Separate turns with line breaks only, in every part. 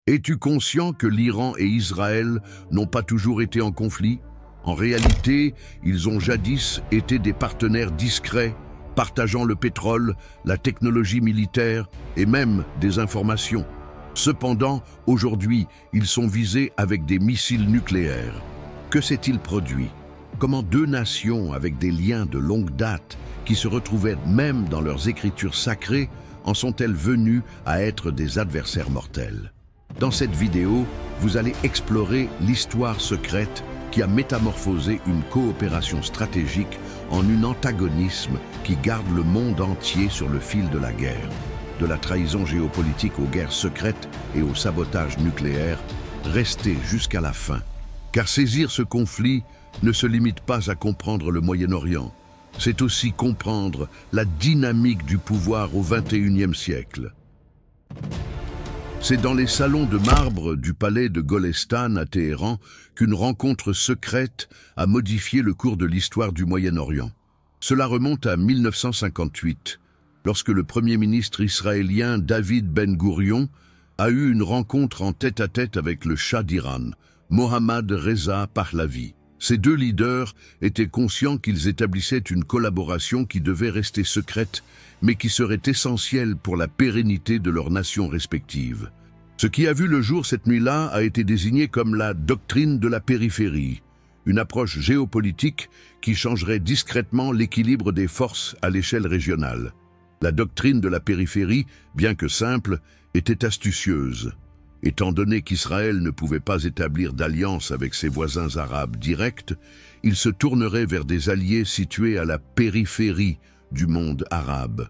Es-tu conscient que l'Iran et Israël n'ont pas toujours été en conflit? En réalité, ils ont jadis été des partenaires discrets, partageant le pétrole, la technologie militaire et même des informations. Cependant, aujourd'hui, ils sont visés avec des missiles nucléaires. Que s'est-il produit? Comment deux nations avec des liens de longue date, qui se retrouvaient même dans leurs écritures sacrées, en sont-elles venues à être des adversaires mortels? Dans cette vidéo, vous allez explorer l'histoire secrète qui a métamorphosé une coopération stratégique en un antagonisme qui garde le monde entier sur le fil de la guerre. De la trahison géopolitique aux guerres secrètes et au sabotage nucléaire, restez jusqu'à la fin. Car saisir ce conflit ne se limite pas à comprendre le Moyen-Orient, c'est aussi comprendre la dynamique du pouvoir au XXIe siècle. C'est dans les salons de marbre du palais de Golestan à Téhéran qu'une rencontre secrète a modifié le cours de l'histoire du Moyen-Orient. Cela remonte à 1958, lorsque le Premier ministre israélien David Ben-Gourion a eu une rencontre en tête-à-tête avec le Shah d'Iran, Mohammad Reza Pahlavi. Ces deux leaders étaient conscients qu'ils établissaient une collaboration qui devait rester secrète, mais qui serait essentielle pour la pérennité de leurs nations respectives. Ce qui a vu le jour cette nuit-là a été désigné comme la doctrine de la périphérie, une approche géopolitique qui changerait discrètement l'équilibre des forces à l'échelle régionale. La doctrine de la périphérie, bien que simple, était astucieuse. Étant donné qu'Israël ne pouvait pas établir d'alliance avec ses voisins arabes directs, il se tournerait vers des alliés situés à la périphérie du monde arabe.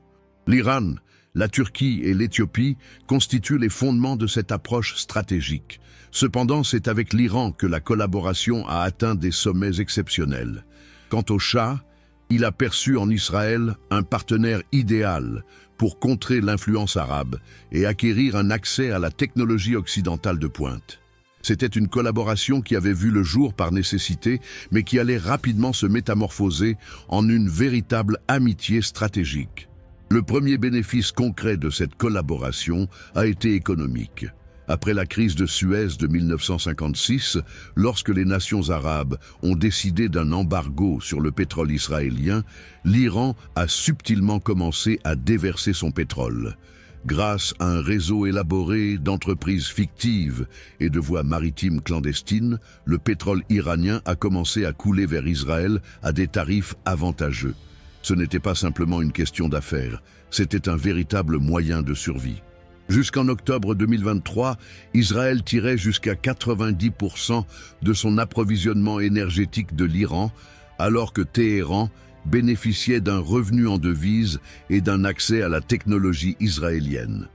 L'Iran, la Turquie et l'Éthiopie constituent les fondements de cette approche stratégique. Cependant, c'est avec l'Iran que la collaboration a atteint des sommets exceptionnels. Quant au Shah, il a perçu en Israël un partenaire idéal pour contrer l'influence arabe et acquérir un accès à la technologie occidentale de pointe. C'était une collaboration qui avait vu le jour par nécessité, mais qui allait rapidement se métamorphoser en une véritable amitié stratégique. Le premier bénéfice concret de cette collaboration a été économique. Après la crise de Suez de 1956, lorsque les nations arabes ont décidé d'un embargo sur le pétrole israélien, l'Iran a subtilement commencé à déverser son pétrole. Grâce à un réseau élaboré d'entreprises fictives et de voies maritimes clandestines, le pétrole iranien a commencé à couler vers Israël à des tarifs avantageux. Ce n'était pas simplement une question d'affaires, c'était un véritable moyen de survie. Jusqu'en octobre 2023, Israël tirait jusqu'à 90% de son approvisionnement énergétique de l'Iran, alors que Téhéran bénéficiait d'un revenu en devises et d'un accès à la technologie israélienne.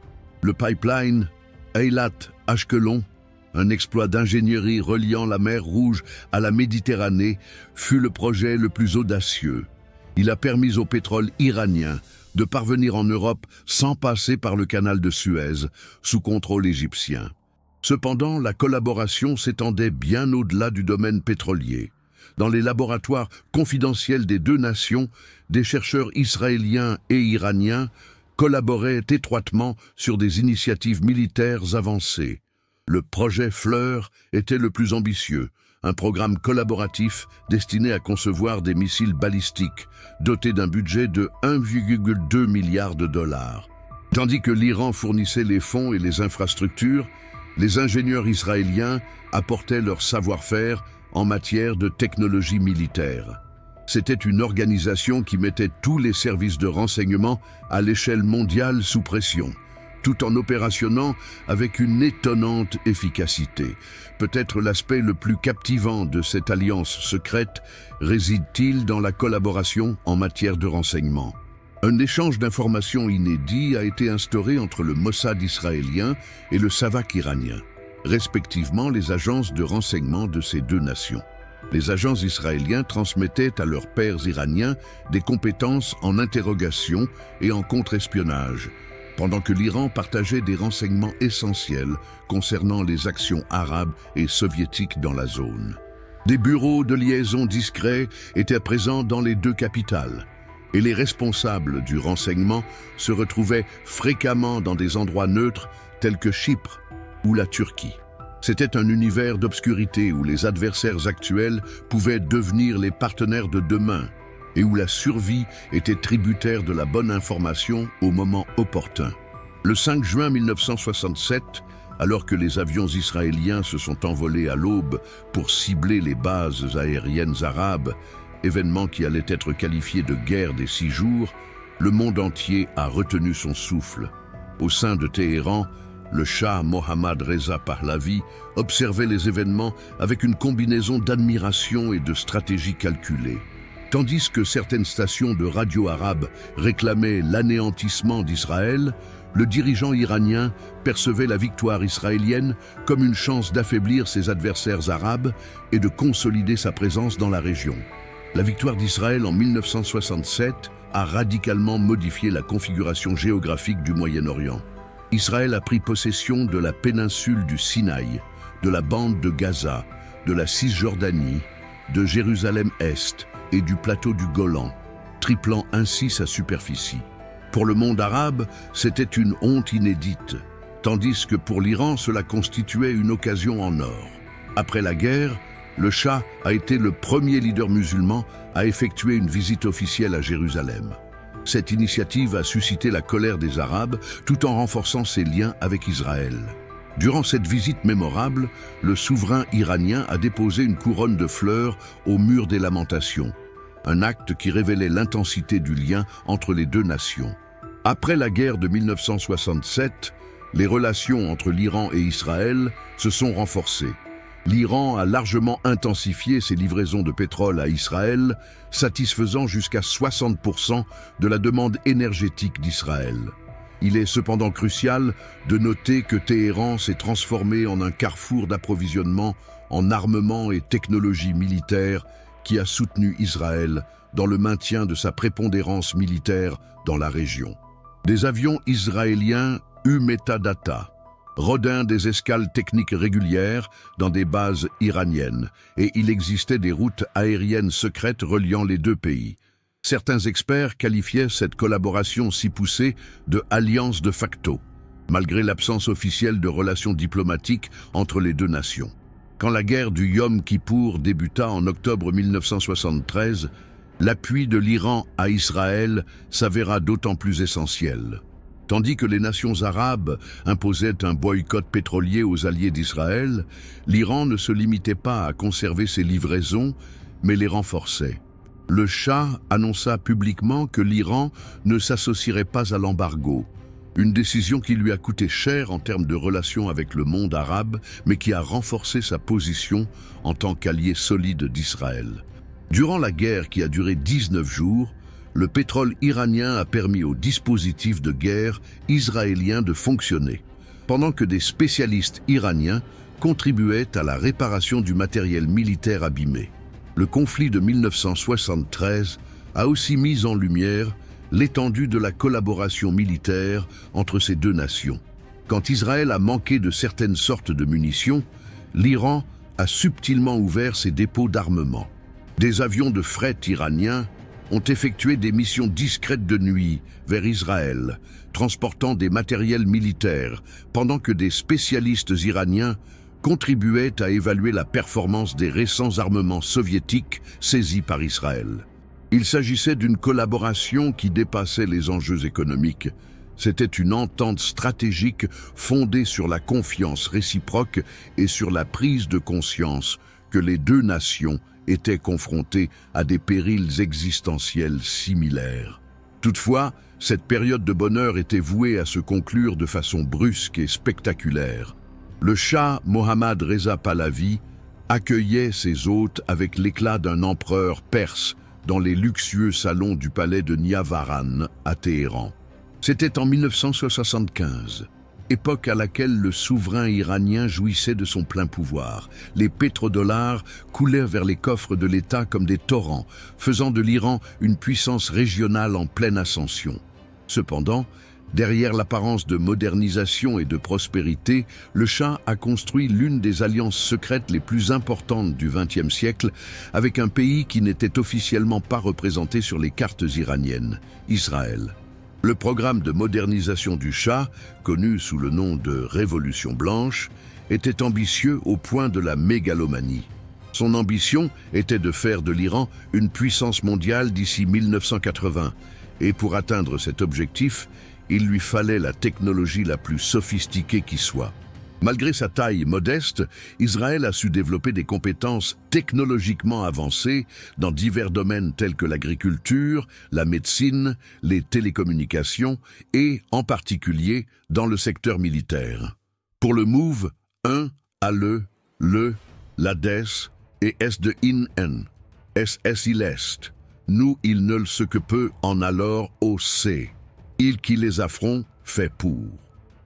Le pipeline Eilat-Ashkelon, un exploit d'ingénierie reliant la mer Rouge à la Méditerranée, fut le projet le plus audacieux. Il a permis au pétrole iranien de parvenir en Europe sans passer par le canal de Suez, sous contrôle égyptien. Cependant, la collaboration s'étendait bien au-delà du domaine pétrolier. Dans les laboratoires confidentiels des deux nations, des chercheurs israéliens et iraniens collaboraient étroitement sur des initiatives militaires avancées. Le projet Fleur était le plus ambitieux, un programme collaboratif destiné à concevoir des missiles balistiques, dotés d'un budget de 1,2 milliard de dollars. Tandis que l'Iran fournissait les fonds et les infrastructures, les ingénieurs israéliens apportaient leur savoir-faire en matière de technologie militaire. C'était une organisation qui mettait tous les services de renseignement à l'échelle mondiale sous pression, tout en opérationnant avec une étonnante efficacité. Peut-être l'aspect le plus captivant de cette alliance secrète réside-t-il dans la collaboration en matière de renseignement. Un échange d'informations inédit a été instauré entre le Mossad israélien et le Savak iranien, respectivement les agences de renseignement de ces deux nations. Les agents israéliens transmettaient à leurs pairs iraniens des compétences en interrogation et en contre-espionnage, pendant que l'Iran partageait des renseignements essentiels concernant les actions arabes et soviétiques dans la zone. Des bureaux de liaison discrets étaient présents dans les deux capitales, et les responsables du renseignement se retrouvaient fréquemment dans des endroits neutres tels que Chypre, ou la Turquie. C'était un univers d'obscurité où les adversaires actuels pouvaient devenir les partenaires de demain et où la survie était tributaire de la bonne information au moment opportun. Le 5 juin 1967, alors que les avions israéliens se sont envolés à l'aube pour cibler les bases aériennes arabes, événement qui allait être qualifié de guerre des 6 jours, le monde entier a retenu son souffle. Au sein de Téhéran, le Shah Mohammad Reza Pahlavi observait les événements avec une combinaison d'admiration et de stratégie calculée. Tandis que certaines stations de radio arabes réclamaient l'anéantissement d'Israël, le dirigeant iranien percevait la victoire israélienne comme une chance d'affaiblir ses adversaires arabes et de consolider sa présence dans la région. La victoire d'Israël en 1967 a radicalement modifié la configuration géographique du Moyen-Orient. Israël a pris possession de la péninsule du Sinaï, de la bande de Gaza, de la Cisjordanie, de Jérusalem-Est et du plateau du Golan, triplant ainsi sa superficie. Pour le monde arabe, c'était une honte inédite, tandis que pour l'Iran, cela constituait une occasion en or. Après la guerre, le Shah a été le premier leader musulman à effectuer une visite officielle à Jérusalem. Cette initiative a suscité la colère des Arabes tout en renforçant ses liens avec Israël. Durant cette visite mémorable, le souverain iranien a déposé une couronne de fleurs au mur des lamentations, un acte qui révélait l'intensité du lien entre les deux nations. Après la guerre de 1967, les relations entre l'Iran et Israël se sont renforcées. L'Iran a largement intensifié ses livraisons de pétrole à Israël, satisfaisant jusqu'à 60% de la demande énergétique d'Israël. Il est cependant crucial de noter que Téhéran s'est transformé en un carrefour d'approvisionnement en armement et technologie militaire qui a soutenu Israël dans le maintien de sa prépondérance militaire dans la région. Des avions israéliens U-Metadata rodin des escales techniques régulières dans des bases iraniennes, et il existait des routes aériennes secrètes reliant les deux pays. Certains experts qualifiaient cette collaboration si poussée de « alliance de facto », malgré l'absence officielle de relations diplomatiques entre les deux nations. Quand la guerre du Yom Kippour débuta en octobre 1973, l'appui de l'Iran à Israël s'avéra d'autant plus essentiel. Tandis que les nations arabes imposaient un boycott pétrolier aux alliés d'Israël, l'Iran ne se limitait pas à conserver ses livraisons, mais les renforçait. Le Shah annonça publiquement que l'Iran ne s'associerait pas à l'embargo, une décision qui lui a coûté cher en termes de relations avec le monde arabe, mais qui a renforcé sa position en tant qu'allié solide d'Israël. Durant la guerre qui a duré 19 jours, le pétrole iranien a permis au dispositif de guerre israélien de fonctionner, pendant que des spécialistes iraniens contribuaient à la réparation du matériel militaire abîmé. Le conflit de 1973 a aussi mis en lumière l'étendue de la collaboration militaire entre ces deux nations. Quand Israël a manqué de certaines sortes de munitions, l'Iran a subtilement ouvert ses dépôts d'armement. Des avions de fret iraniens ont effectué des missions discrètes de nuit vers Israël, transportant des matériels militaires, pendant que des spécialistes iraniens contribuaient à évaluer la performance des récents armements soviétiques saisis par Israël. Il s'agissait d'une collaboration qui dépassait les enjeux économiques. C'était une entente stratégique fondée sur la confiance réciproque et sur la prise de conscience que les deux nations étaient confrontées à des périls existentiels similaires. Toutefois, cette période de bonheur était vouée à se conclure de façon brusque et spectaculaire. Le Shah Mohammad Reza Pahlavi accueillait ses hôtes avec l'éclat d'un empereur perse dans les luxueux salons du palais de Niavaran à Téhéran. C'était en 1975, époque à laquelle le souverain iranien jouissait de son plein pouvoir. Les pétrodollars coulaient vers les coffres de l'État comme des torrents, faisant de l'Iran une puissance régionale en pleine ascension. Cependant, derrière l'apparence de modernisation et de prospérité, le Shah a construit l'une des alliances secrètes les plus importantes du XXe siècle avec un pays qui n'était officiellement pas représenté sur les cartes iraniennes, Israël. Le programme de modernisation du Shah, connu sous le nom de Révolution blanche, était ambitieux au point de la mégalomanie. Son ambition était de faire de l'Iran une puissance mondiale d'ici 1980, et pour atteindre cet objectif, il lui fallait la technologie la plus sophistiquée qui soit. Malgré sa taille modeste, Israël a su développer des compétences technologiquement avancées dans divers domaines tels que l'agriculture, la médecine, les télécommunications et, en particulier, dans le secteur militaire. Pour le MOVE 1, à l'ADES et S de IN, SS il est. Nous, il ne ce que peut en alors au C. Il qui les affronte fait pour.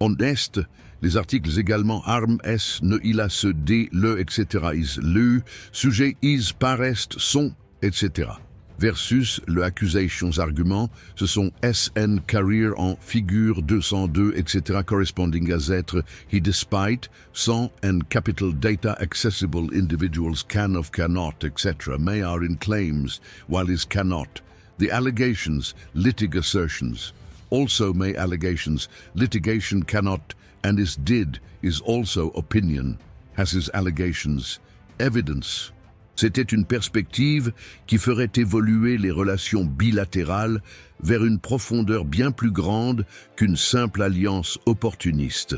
En Est, les articles également armes S, ne il a ce D, le, etc. is lu, sujet is parest, sont, etc. Versus le accusations argument, ce sont SN career en figure 202, etc. corresponding as être he despite, sans and capital data accessible individuals can of cannot, etc. may are in claims, while is cannot. The allegations, litig assertions. Also may allegations, litigation cannot, and is did, is also opinion, has his allegations, evidence. C'était une perspective qui ferait évoluer les relations bilatérales vers une profondeur bien plus grande qu'une simple alliance opportuniste.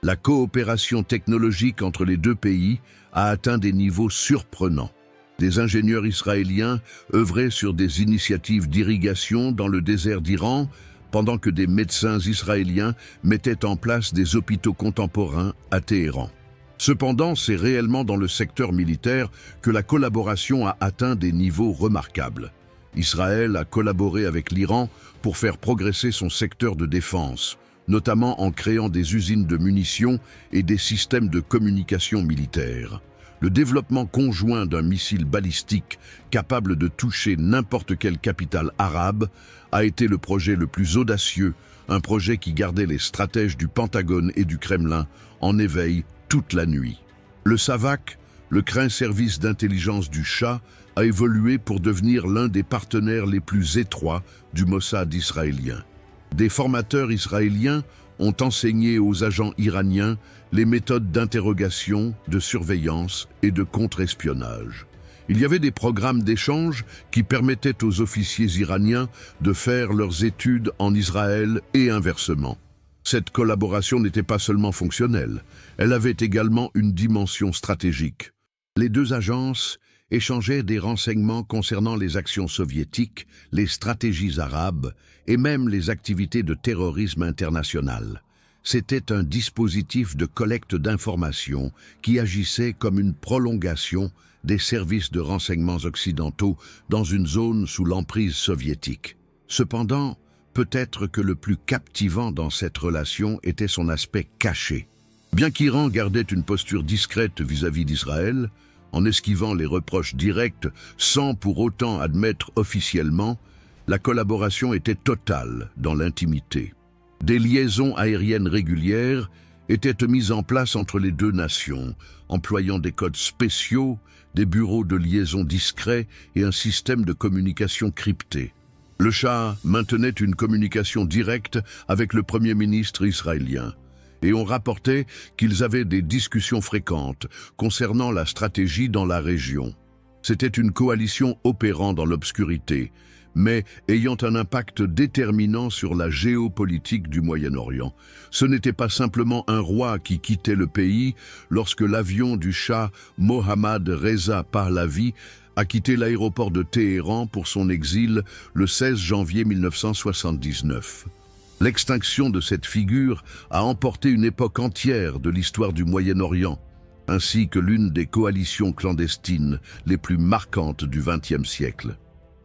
La coopération technologique entre les deux pays a atteint des niveaux surprenants. Des ingénieurs israéliens œuvraient sur des initiatives d'irrigation dans le désert d'Iran, pendant que des médecins israéliens mettaient en place des hôpitaux contemporains à Téhéran. Cependant, c'est réellement dans le secteur militaire que la collaboration a atteint des niveaux remarquables. Israël a collaboré avec l'Iran pour faire progresser son secteur de défense, notamment en créant des usines de munitions et des systèmes de communication militaire. Le développement conjoint d'un missile balistique capable de toucher n'importe quelle capitale arabe a été le projet le plus audacieux, un projet qui gardait les stratèges du Pentagone et du Kremlin en éveil toute la nuit. Le SAVAK, le craint service d'intelligence du Shah, a évolué pour devenir l'un des partenaires les plus étroits du Mossad israélien. Des formateurs israéliens ont enseigné aux agents iraniens les méthodes d'interrogation, de surveillance et de contre-espionnage. Il y avait des programmes d'échange qui permettaient aux officiers iraniens de faire leurs études en Israël et inversement. Cette collaboration n'était pas seulement fonctionnelle, elle avait également une dimension stratégique. Les deux agences échangeaient des renseignements concernant les actions soviétiques, les stratégies arabes et même les activités de terrorisme international. C'était un dispositif de collecte d'informations qui agissait comme une prolongation des services de renseignements occidentaux dans une zone sous l'emprise soviétique. Cependant, peut-être que le plus captivant dans cette relation était son aspect caché. Bien qu'Iran gardait une posture discrète vis-à-vis d'Israël, en esquivant les reproches directs sans pour autant admettre officiellement, la collaboration était totale dans l'intimité. Des liaisons aériennes régulières étaient mises en place entre les deux nations, employant des codes spéciaux, des bureaux de liaison discrets et un système de communication crypté. Le Shah maintenait une communication directe avec le Premier ministre israélien, et on rapportait qu'ils avaient des discussions fréquentes concernant la stratégie dans la région. C'était une coalition opérant dans l'obscurité, mais ayant un impact déterminant sur la géopolitique du Moyen-Orient. Ce n'était pas simplement un roi qui quittait le pays lorsque l'avion du Shah Mohammad Reza Pahlavi a quitté l'aéroport de Téhéran pour son exil le 16 janvier 1979. L'extinction de cette figure a emporté une époque entière de l'histoire du Moyen-Orient, ainsi que l'une des coalitions clandestines les plus marquantes du XXe siècle.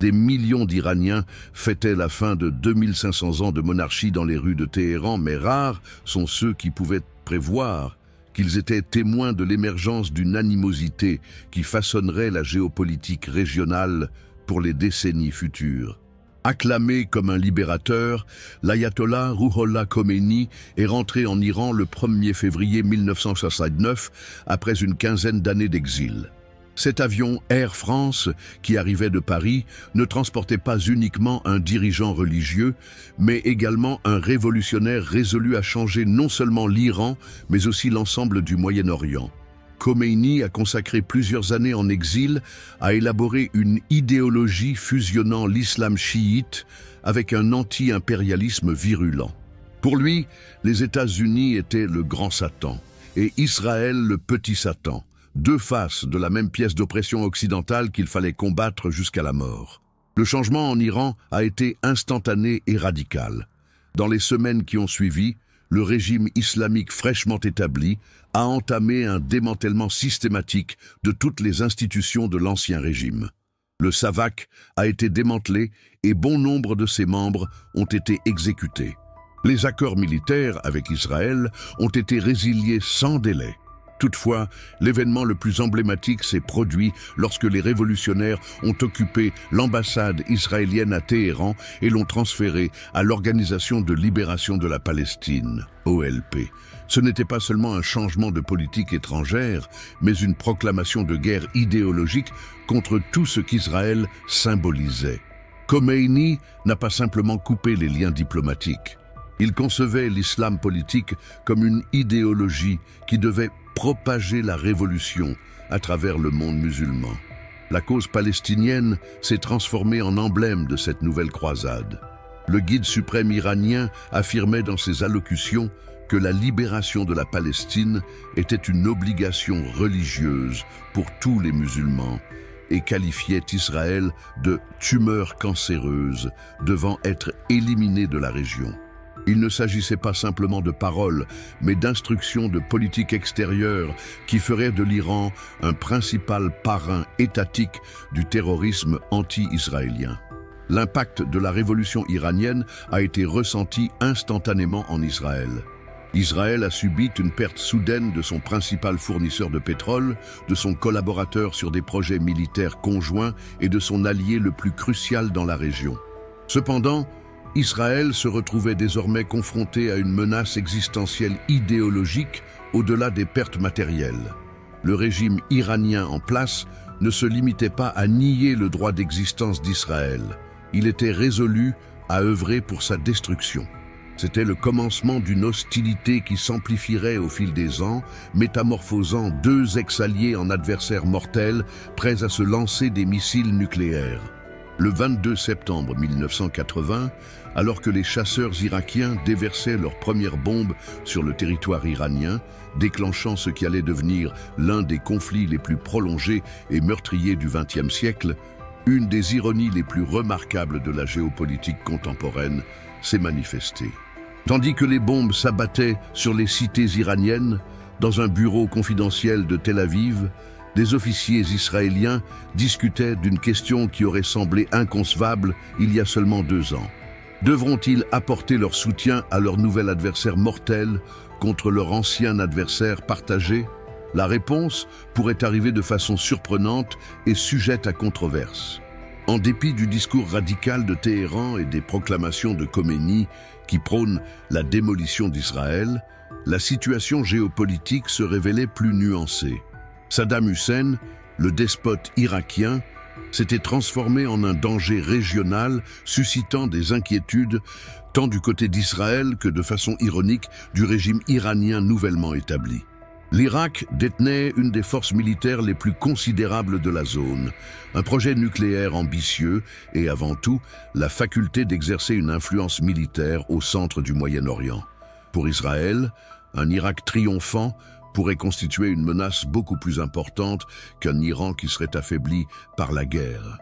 Des millions d'Iraniens fêtaient la fin de 2500 ans de monarchie dans les rues de Téhéran, mais rares sont ceux qui pouvaient prévoir qu'ils étaient témoins de l'émergence d'une animosité qui façonnerait la géopolitique régionale pour les décennies futures. Acclamé comme un libérateur, l'ayatollah Ruhollah Khomeini est rentré en Iran le 1er février 1969 après une quinzaine d'années d'exil. Cet avion Air France, qui arrivait de Paris, ne transportait pas uniquement un dirigeant religieux, mais également un révolutionnaire résolu à changer non seulement l'Iran, mais aussi l'ensemble du Moyen-Orient. Khomeini a consacré plusieurs années en exil à élaborer une idéologie fusionnant l'islam chiite avec un anti-impérialisme virulent. Pour lui, les États-Unis étaient le grand Satan et Israël le petit Satan, deux faces de la même pièce d'oppression occidentale qu'il fallait combattre jusqu'à la mort. Le changement en Iran a été instantané et radical. Dans les semaines qui ont suivi, le régime islamique fraîchement établi a entamé un démantèlement systématique de toutes les institutions de l'ancien régime. Le SAVAK a été démantelé et bon nombre de ses membres ont été exécutés. Les accords militaires avec Israël ont été résiliés sans délai. Toutefois, l'événement le plus emblématique s'est produit lorsque les révolutionnaires ont occupé l'ambassade israélienne à Téhéran et l'ont transférée à l'Organisation de libération de la Palestine, OLP. Ce n'était pas seulement un changement de politique étrangère, mais une proclamation de guerre idéologique contre tout ce qu'Israël symbolisait. Khomeini n'a pas simplement coupé les liens diplomatiques. Il concevait l'islam politique comme une idéologie qui devait propager la révolution à travers le monde musulman. La cause palestinienne s'est transformée en emblème de cette nouvelle croisade. Le guide suprême iranien affirmait dans ses allocutions que la libération de la Palestine était une obligation religieuse pour tous les musulmans et qualifiait Israël de tumeur cancéreuse devant être éliminée de la région. Il ne s'agissait pas simplement de paroles, mais d'instructions de politique extérieure qui feraient de l'Iran un principal parrain étatique du terrorisme anti-israélien. L'impact de la révolution iranienne a été ressenti instantanément en Israël. Israël a subi une perte soudaine de son principal fournisseur de pétrole, de son collaborateur sur des projets militaires conjoints et de son allié le plus crucial dans la région. Cependant, Israël se retrouvait désormais confronté à une menace existentielle idéologique au-delà des pertes matérielles. Le régime iranien en place ne se limitait pas à nier le droit d'existence d'Israël. Il était résolu à œuvrer pour sa destruction. C'était le commencement d'une hostilité qui s'amplifierait au fil des ans, métamorphosant deux ex-alliés en adversaires mortels, prêts à se lancer des missiles nucléaires. Le 22 septembre 1980, alors que les chasseurs irakiens déversaient leurs premières bombes sur le territoire iranien, déclenchant ce qui allait devenir l'un des conflits les plus prolongés et meurtriers du XXe siècle, une des ironies les plus remarquables de la géopolitique contemporaine s'est manifestée. Tandis que les bombes s'abattaient sur les cités iraniennes, dans un bureau confidentiel de Tel Aviv, des officiers israéliens discutaient d'une question qui aurait semblé inconcevable il y a seulement 2 ans. Devront-ils apporter leur soutien à leur nouvel adversaire mortel contre leur ancien adversaire partagé? La réponse pourrait arriver de façon surprenante et sujette à controverse. En dépit du discours radical de Téhéran et des proclamations de Khomeini qui prônent la démolition d'Israël, la situation géopolitique se révélait plus nuancée. Saddam Hussein, le despote irakien, s'était transformé en un danger régional, suscitant des inquiétudes tant du côté d'Israël que, de façon ironique, du régime iranien nouvellement établi. L'Irak détenait une des forces militaires les plus considérables de la zone, un projet nucléaire ambitieux et, avant tout, la faculté d'exercer une influence militaire au centre du Moyen-Orient. Pour Israël, un Irak triomphant pourrait constituer une menace beaucoup plus importante qu'un Iran qui serait affaibli par la guerre.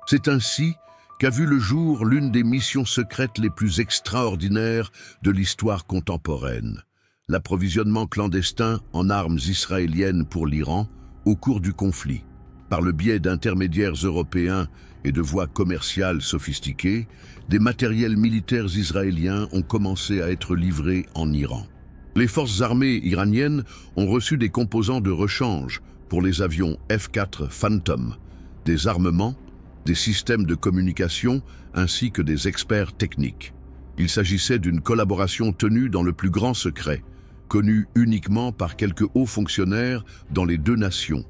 C'est ainsi qu'a vu le jour l'une des missions secrètes les plus extraordinaires de l'histoire contemporaine, l'approvisionnement clandestin en armes israéliennes pour l'Iran au cours du conflit. Par le biais d'intermédiaires européens et de voies commerciales sophistiquées, des matériels militaires israéliens ont commencé à être livrés en Iran. Les forces armées iraniennes ont reçu des composants de rechange pour les avions F-4 Phantom, des armements, des systèmes de communication ainsi que des experts techniques. Il s'agissait d'une collaboration tenue dans le plus grand secret, connue uniquement par quelques hauts fonctionnaires dans les deux nations.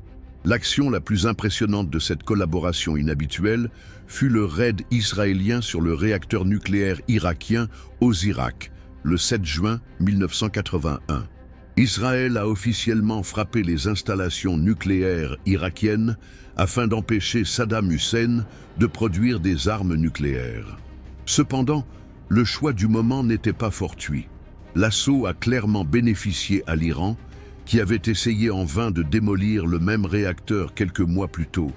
L'action la plus impressionnante de cette collaboration inhabituelle fut le raid israélien sur le réacteur nucléaire irakien Osirak, le 7 juin 1981. Israël a officiellement frappé les installations nucléaires irakiennes afin d'empêcher Saddam Hussein de produire des armes nucléaires. Cependant, le choix du moment n'était pas fortuit. L'assaut a clairement bénéficié à l'Iran, qui avait essayé en vain de démolir le même réacteur quelques mois plus tôt.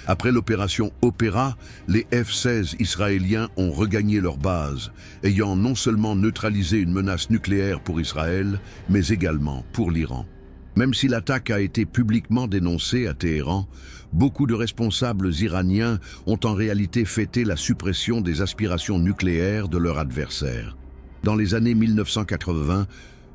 Après l'opération Opéra, les F-16 israéliens ont regagné leur base, ayant non seulement neutralisé une menace nucléaire pour Israël, mais également pour l'Iran. Même si l'attaque a été publiquement dénoncée à Téhéran, beaucoup de responsables iraniens ont en réalité fêté la suppression des aspirations nucléaires de leur adversaire. Dans les années 1980,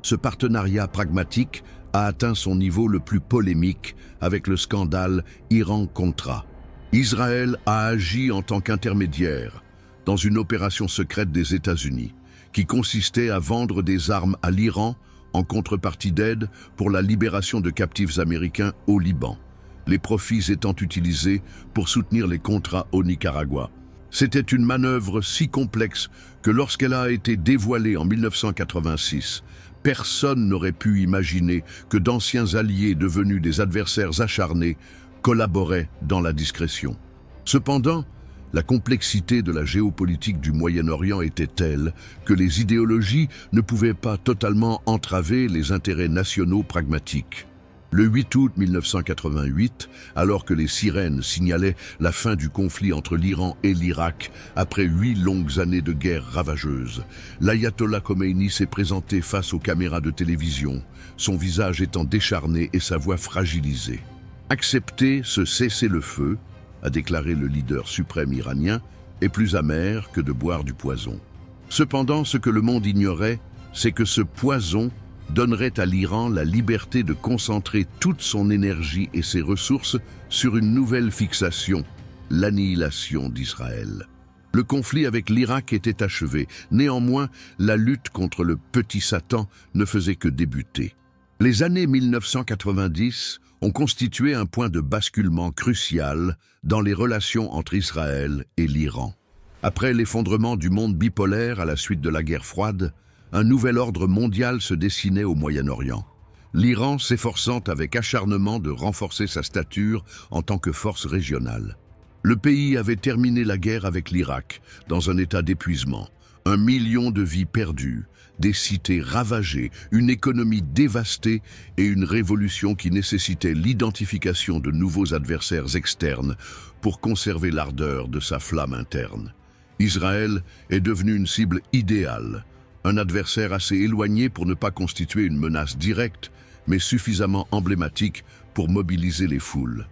ce partenariat pragmatique a atteint son niveau le plus polémique avec le scandale Iran-Contra. Israël a agi en tant qu'intermédiaire dans une opération secrète des États-Unis qui consistait à vendre des armes à l'Iran en contrepartie d'aide pour la libération de captifs américains au Liban, les profits étant utilisés pour soutenir les contrats au Nicaragua. C'était une manœuvre si complexe que lorsqu'elle a été dévoilée en 1986, personne n'aurait pu imaginer que d'anciens alliés devenus des adversaires acharnés collaboraient dans la discrétion. Cependant, la complexité de la géopolitique du Moyen-Orient était telle que les idéologies ne pouvaient pas totalement entraver les intérêts nationaux pragmatiques. Le 8 août 1988, alors que les sirènes signalaient la fin du conflit entre l'Iran et l'Irak après 8 longues années de guerre ravageuse, l'ayatollah Khomeini s'est présenté face aux caméras de télévision, son visage étant décharné et sa voix fragilisée. « Accepter ce cessez-le-feu », a déclaré le leader suprême iranien, est plus amer que de boire du poison. Cependant, ce que le monde ignorait, c'est que ce poison donnerait à l'Iran la liberté de concentrer toute son énergie et ses ressources sur une nouvelle fixation, l'annihilation d'Israël. Le conflit avec l'Irak était achevé. Néanmoins, la lutte contre le petit Satan ne faisait que débuter. Les années 1990 ont constitué un point de basculement crucial dans les relations entre Israël et l'Iran. Après l'effondrement du monde bipolaire à la suite de la guerre froide, un nouvel ordre mondial se dessinait au Moyen-Orient. L'Iran s'efforçant avec acharnement de renforcer sa stature en tant que force régionale. Le pays avait terminé la guerre avec l'Irak, dans un état d'épuisement. 1 million de vies perdues, des cités ravagées, une économie dévastée et une révolution qui nécessitait l'identification de nouveaux adversaires externes pour conserver l'ardeur de sa flamme interne. Israël est devenu une cible idéale, un adversaire assez éloigné pour ne pas constituer une menace directe, mais suffisamment emblématique pour mobiliser les foules.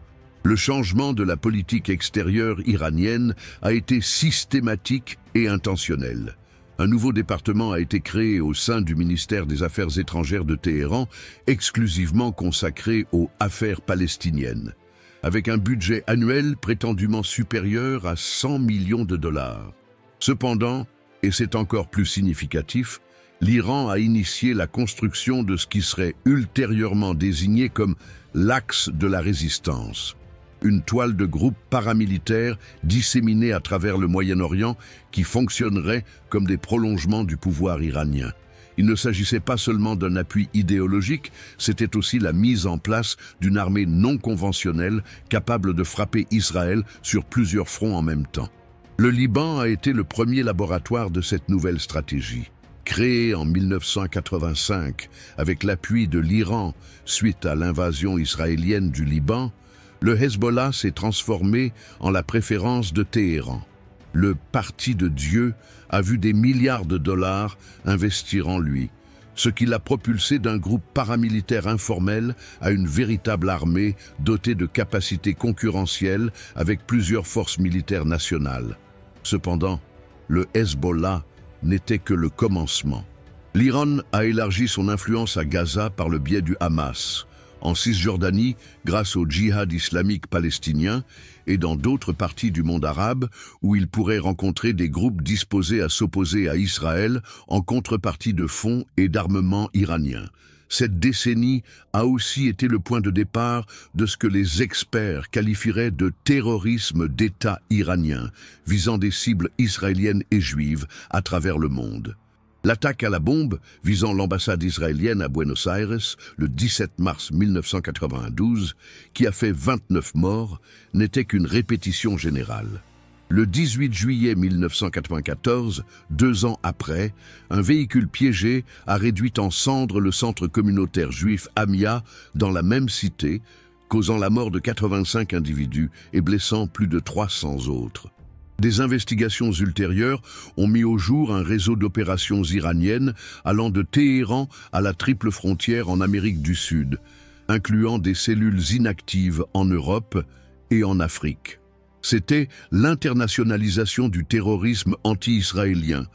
Le changement de la politique extérieure iranienne a été systématique et intentionnel. Un nouveau département a été créé au sein du ministère des Affaires étrangères de Téhéran, exclusivement consacré aux affaires palestiniennes, avec un budget annuel prétendument supérieur à 100 millions de dollars. Cependant, et c'est encore plus significatif, l'Iran a initié la construction de ce qui serait ultérieurement désigné comme l'axe de la résistance, une toile de groupes paramilitaires disséminés à travers le Moyen-Orient qui fonctionnerait comme des prolongements du pouvoir iranien. Il ne s'agissait pas seulement d'un appui idéologique, c'était aussi la mise en place d'une armée non conventionnelle capable de frapper Israël sur plusieurs fronts en même temps. Le Liban a été le premier laboratoire de cette nouvelle stratégie. Créé en 1985 avec l'appui de l'Iran suite à l'invasion israélienne du Liban, le Hezbollah s'est transformé en la préférence de Téhéran. Le Parti de Dieu a vu des milliards de dollars investir en lui, ce qui l'a propulsé d'un groupe paramilitaire informel à une véritable armée dotée de capacités concurrentielles avec plusieurs forces militaires nationales. Cependant, le Hezbollah n'était que le commencement. L'Iran a élargi son influence à Gaza par le biais du Hamas, en Cisjordanie grâce au djihad islamique palestinien et dans d'autres parties du monde arabe où il pourrait rencontrer des groupes disposés à s'opposer à Israël en contrepartie de fonds et d'armements iraniens. cette décennie a aussi été le point de départ de ce que les experts qualifieraient de terrorisme d'État iranien, visant des cibles israéliennes et juives à travers le monde. L'attaque à la bombe visant l'ambassade israélienne à Buenos Aires le 17 mars 1992, qui a fait 29 morts, n'était qu'une répétition générale. Le 18 juillet 1994, 2 ans après, un véhicule piégé a réduit en cendres le centre communautaire juif Amia dans la même cité, causant la mort de 85 individus et blessant plus de 300 autres. Des investigations ultérieures ont mis au jour un réseau d'opérations iraniennes allant de Téhéran à la triple frontière en Amérique du Sud, incluant des cellules inactives en Europe et en Afrique. C'était l'internationalisation du terrorisme anti-israélien,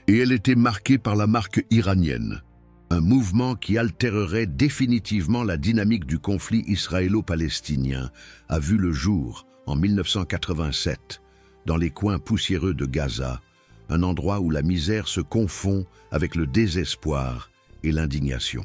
et elle était marquée par la marque iranienne. Un mouvement qui altérerait définitivement la dynamique du conflit israélo-palestinien a vu le jour en 1987, dans les coins poussiéreux de Gaza, un endroit où la misère se confond avec le désespoir et l'indignation.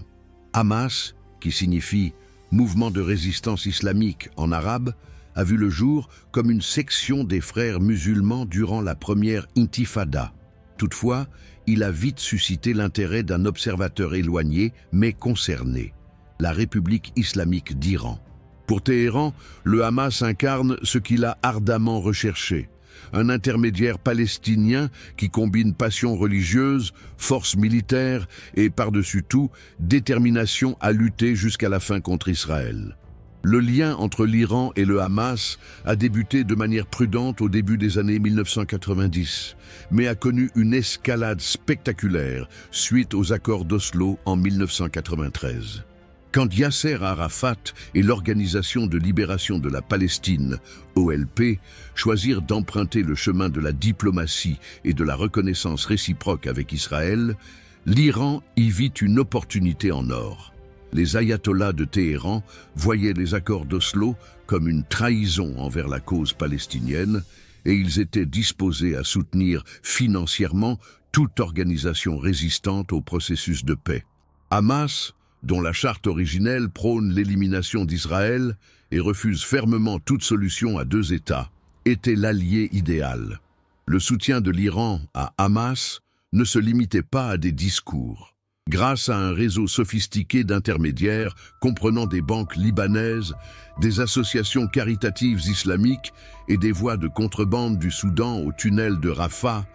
Hamas, qui signifie « mouvement de résistance islamique » en arabe, a vu le jour comme une section des frères musulmans durant la première intifada. Toutefois, il a vite suscité l'intérêt d'un observateur éloigné mais concerné, la République islamique d'Iran. Pour Téhéran, le Hamas incarne ce qu'il a ardemment recherché, un intermédiaire palestinien qui combine passion religieuse, force militaire et, par-dessus tout, détermination à lutter jusqu'à la fin contre Israël. Le lien entre l'Iran et le Hamas a débuté de manière prudente au début des années 1990, mais a connu une escalade spectaculaire suite aux accords d'Oslo en 1993. Quand Yasser Arafat et l'Organisation de libération de la Palestine, OLP, choisirent d'emprunter le chemin de la diplomatie et de la reconnaissance réciproque avec Israël, l'Iran y vit une opportunité en or. Les ayatollahs de Téhéran voyaient les accords d'Oslo comme une trahison envers la cause palestinienne et ils étaient disposés à soutenir financièrement toute organisation résistante au processus de paix. Hamas, dont la charte originelle prône l'élimination d'Israël et refuse fermement toute solution à 2 États, était l'allié idéal. Le soutien de l'Iran à Hamas ne se limitait pas à des discours. Grâce à un réseau sophistiqué d'intermédiaires comprenant des banques libanaises, des associations caritatives islamiques et des voies de contrebande du Soudan au tunnel de Rafah,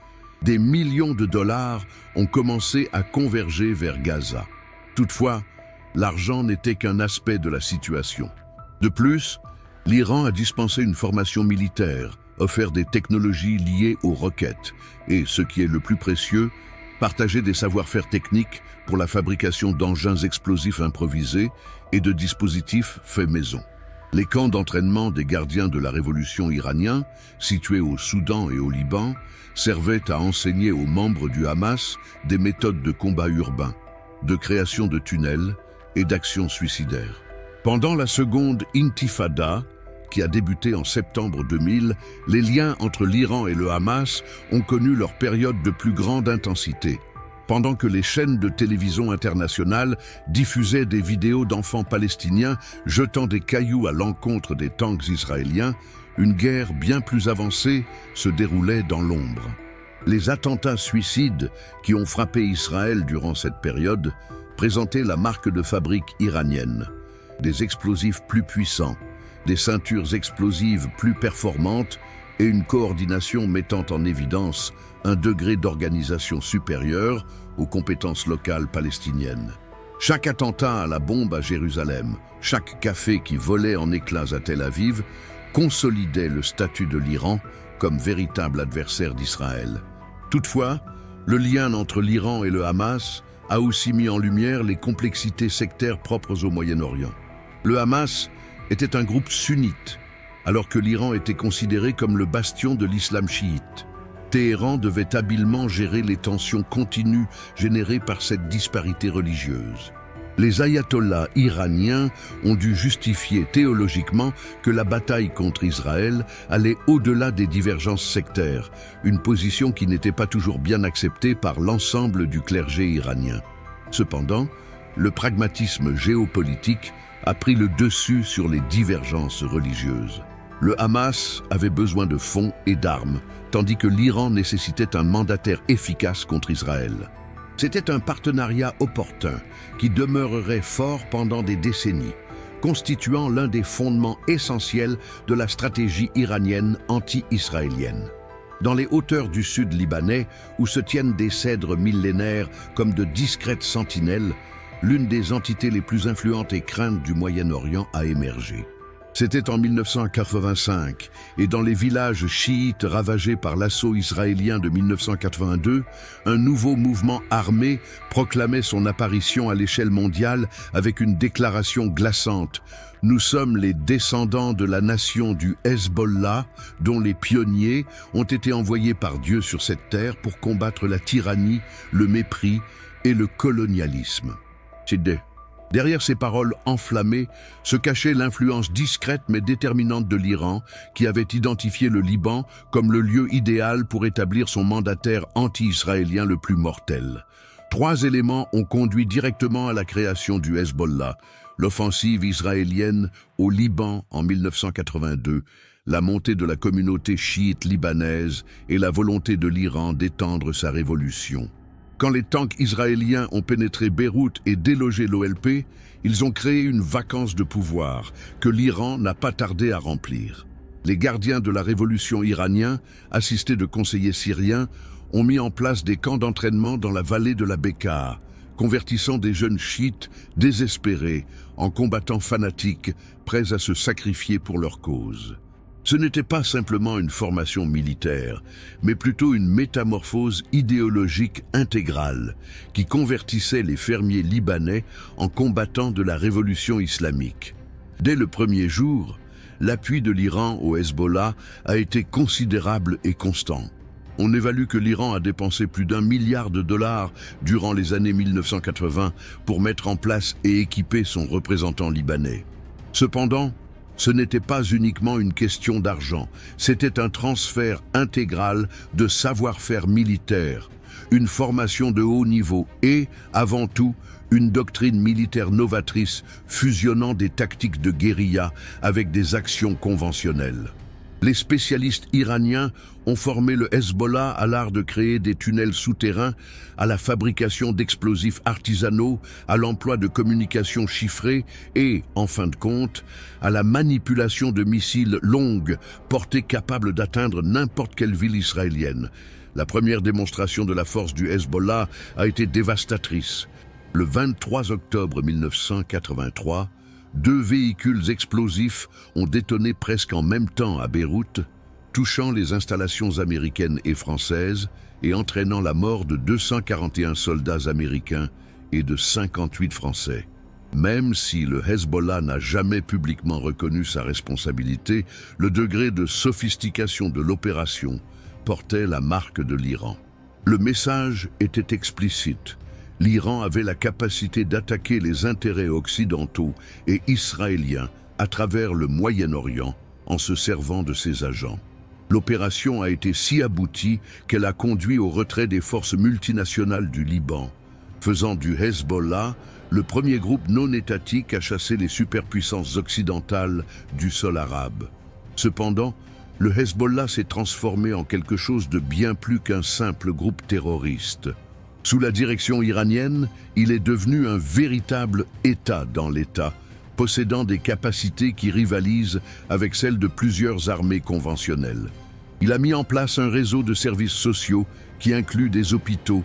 des millions de dollars ont commencé à converger vers Gaza. Toutefois, l'argent n'était qu'un aspect de la situation. De plus, l'Iran a dispensé une formation militaire, offert des technologies liées aux roquettes et, ce qui est le plus précieux, partagé des savoir-faire techniques pour la fabrication d'engins explosifs improvisés et de dispositifs faits maison. Les camps d'entraînement des gardiens de la révolution iranien, situés au Soudan et au Liban, servaient à enseigner aux membres du Hamas des méthodes de combat urbain, de création de tunnels et d'actions suicidaires. Pendant la seconde intifada, qui a débuté en septembre 2000, les liens entre l'Iran et le Hamas ont connu leur période de plus grande intensité. Pendant que les chaînes de télévision internationales diffusaient des vidéos d'enfants palestiniens jetant des cailloux à l'encontre des tanks israéliens, une guerre bien plus avancée se déroulait dans l'ombre. Les attentats suicides qui ont frappé Israël durant cette période présentaient la marque de fabrique iranienne. Des explosifs plus puissants, des ceintures explosives plus performantes et une coordination mettant en évidence un degré d'organisation supérieur aux compétences locales palestiniennes. Chaque attentat à la bombe à Jérusalem, chaque café qui volait en éclats à Tel Aviv, consolidait le statut de l'Iran comme véritable adversaire d'Israël. Toutefois, le lien entre l'Iran et le Hamas a aussi mis en lumière les complexités sectaires propres au Moyen-Orient. Le Hamas était un groupe sunnite, alors que l'Iran était considéré comme le bastion de l'islam chiite. Téhéran devait habilement gérer les tensions continues générées par cette disparité religieuse. Les ayatollahs iraniens ont dû justifier théologiquement que la bataille contre Israël allait au-delà des divergences sectaires, une position qui n'était pas toujours bien acceptée par l'ensemble du clergé iranien. Cependant, le pragmatisme géopolitique a pris le dessus sur les divergences religieuses. Le Hamas avait besoin de fonds et d'armes, tandis que l'Iran nécessitait un mandataire efficace contre Israël. C'était un partenariat opportun qui demeurerait fort pendant des décennies, constituant l'un des fondements essentiels de la stratégie iranienne anti-israélienne. Dans les hauteurs du sud libanais, où se tiennent des cèdres millénaires comme de discrètes sentinelles, l'une des entités les plus influentes et craintes du Moyen-Orient a émergé. C'était en 1985, et dans les villages chiites ravagés par l'assaut israélien de 1982, un nouveau mouvement armé proclamait son apparition à l'échelle mondiale avec une déclaration glaçante. Nous sommes les descendants de la nation du Hezbollah, dont les pionniers ont été envoyés par Dieu sur cette terre pour combattre la tyrannie, le mépris et le colonialisme. Derrière ces paroles enflammées se cachait l'influence discrète mais déterminante de l'Iran, qui avait identifié le Liban comme le lieu idéal pour établir son mandataire anti-israélien le plus mortel. 3 éléments ont conduit directement à la création du Hezbollah: l'offensive israélienne au Liban en 1982, la montée de la communauté chiite libanaise et la volonté de l'Iran d'étendre sa révolution. Quand les tanks israéliens ont pénétré Beyrouth et délogé l'OLP, ils ont créé une vacance de pouvoir que l'Iran n'a pas tardé à remplir. Les gardiens de la révolution iranienne, assistés de conseillers syriens, ont mis en place des camps d'entraînement dans la vallée de la Bekaa, convertissant des jeunes chiites désespérés en combattants fanatiques prêts à se sacrifier pour leur cause. Ce n'était pas simplement une formation militaire, mais plutôt une métamorphose idéologique intégrale qui convertissait les fermiers libanais en combattants de la révolution islamique. Dès le premier jour, l'appui de l'Iran au Hezbollah a été considérable et constant. On évalue que l'Iran a dépensé plus d'1 milliard de dollars durant les années 1980 pour mettre en place et équiper son représentant libanais. Cependant, ce n'était pas uniquement une question d'argent, c'était un transfert intégral de savoir-faire militaire, une formation de haut niveau et, avant tout, une doctrine militaire novatrice fusionnant des tactiques de guérilla avec des actions conventionnelles. Les spécialistes iraniens ont formé le Hezbollah à l'art de créer des tunnels souterrains, à la fabrication d'explosifs artisanaux, à l'emploi de communications chiffrées et, en fin de compte, à la manipulation de missiles longues, portées capables d'atteindre n'importe quelle ville israélienne. La première démonstration de la force du Hezbollah a été dévastatrice. Le 23 octobre 1983, 2 véhicules explosifs ont détonné presque en même temps à Beyrouth, touchant les installations américaines et françaises et entraînant la mort de 241 soldats américains et de 58 Français. Même si le Hezbollah n'a jamais publiquement reconnu sa responsabilité, le degré de sophistication de l'opération portait la marque de l'Iran. Le message était explicite. L'Iran avait la capacité d'attaquer les intérêts occidentaux et israéliens à travers le Moyen-Orient en se servant de ses agents. L'opération a été si aboutie qu'elle a conduit au retrait des forces multinationales du Liban, faisant du Hezbollah le premier groupe non étatique à chasser les superpuissances occidentales du sol arabe. Cependant, le Hezbollah s'est transformé en quelque chose de bien plus qu'un simple groupe terroriste. Sous la direction iranienne, il est devenu un véritable État dans l'État, possédant des capacités qui rivalisent avec celles de plusieurs armées conventionnelles. Il a mis en place un réseau de services sociaux qui inclut des hôpitaux,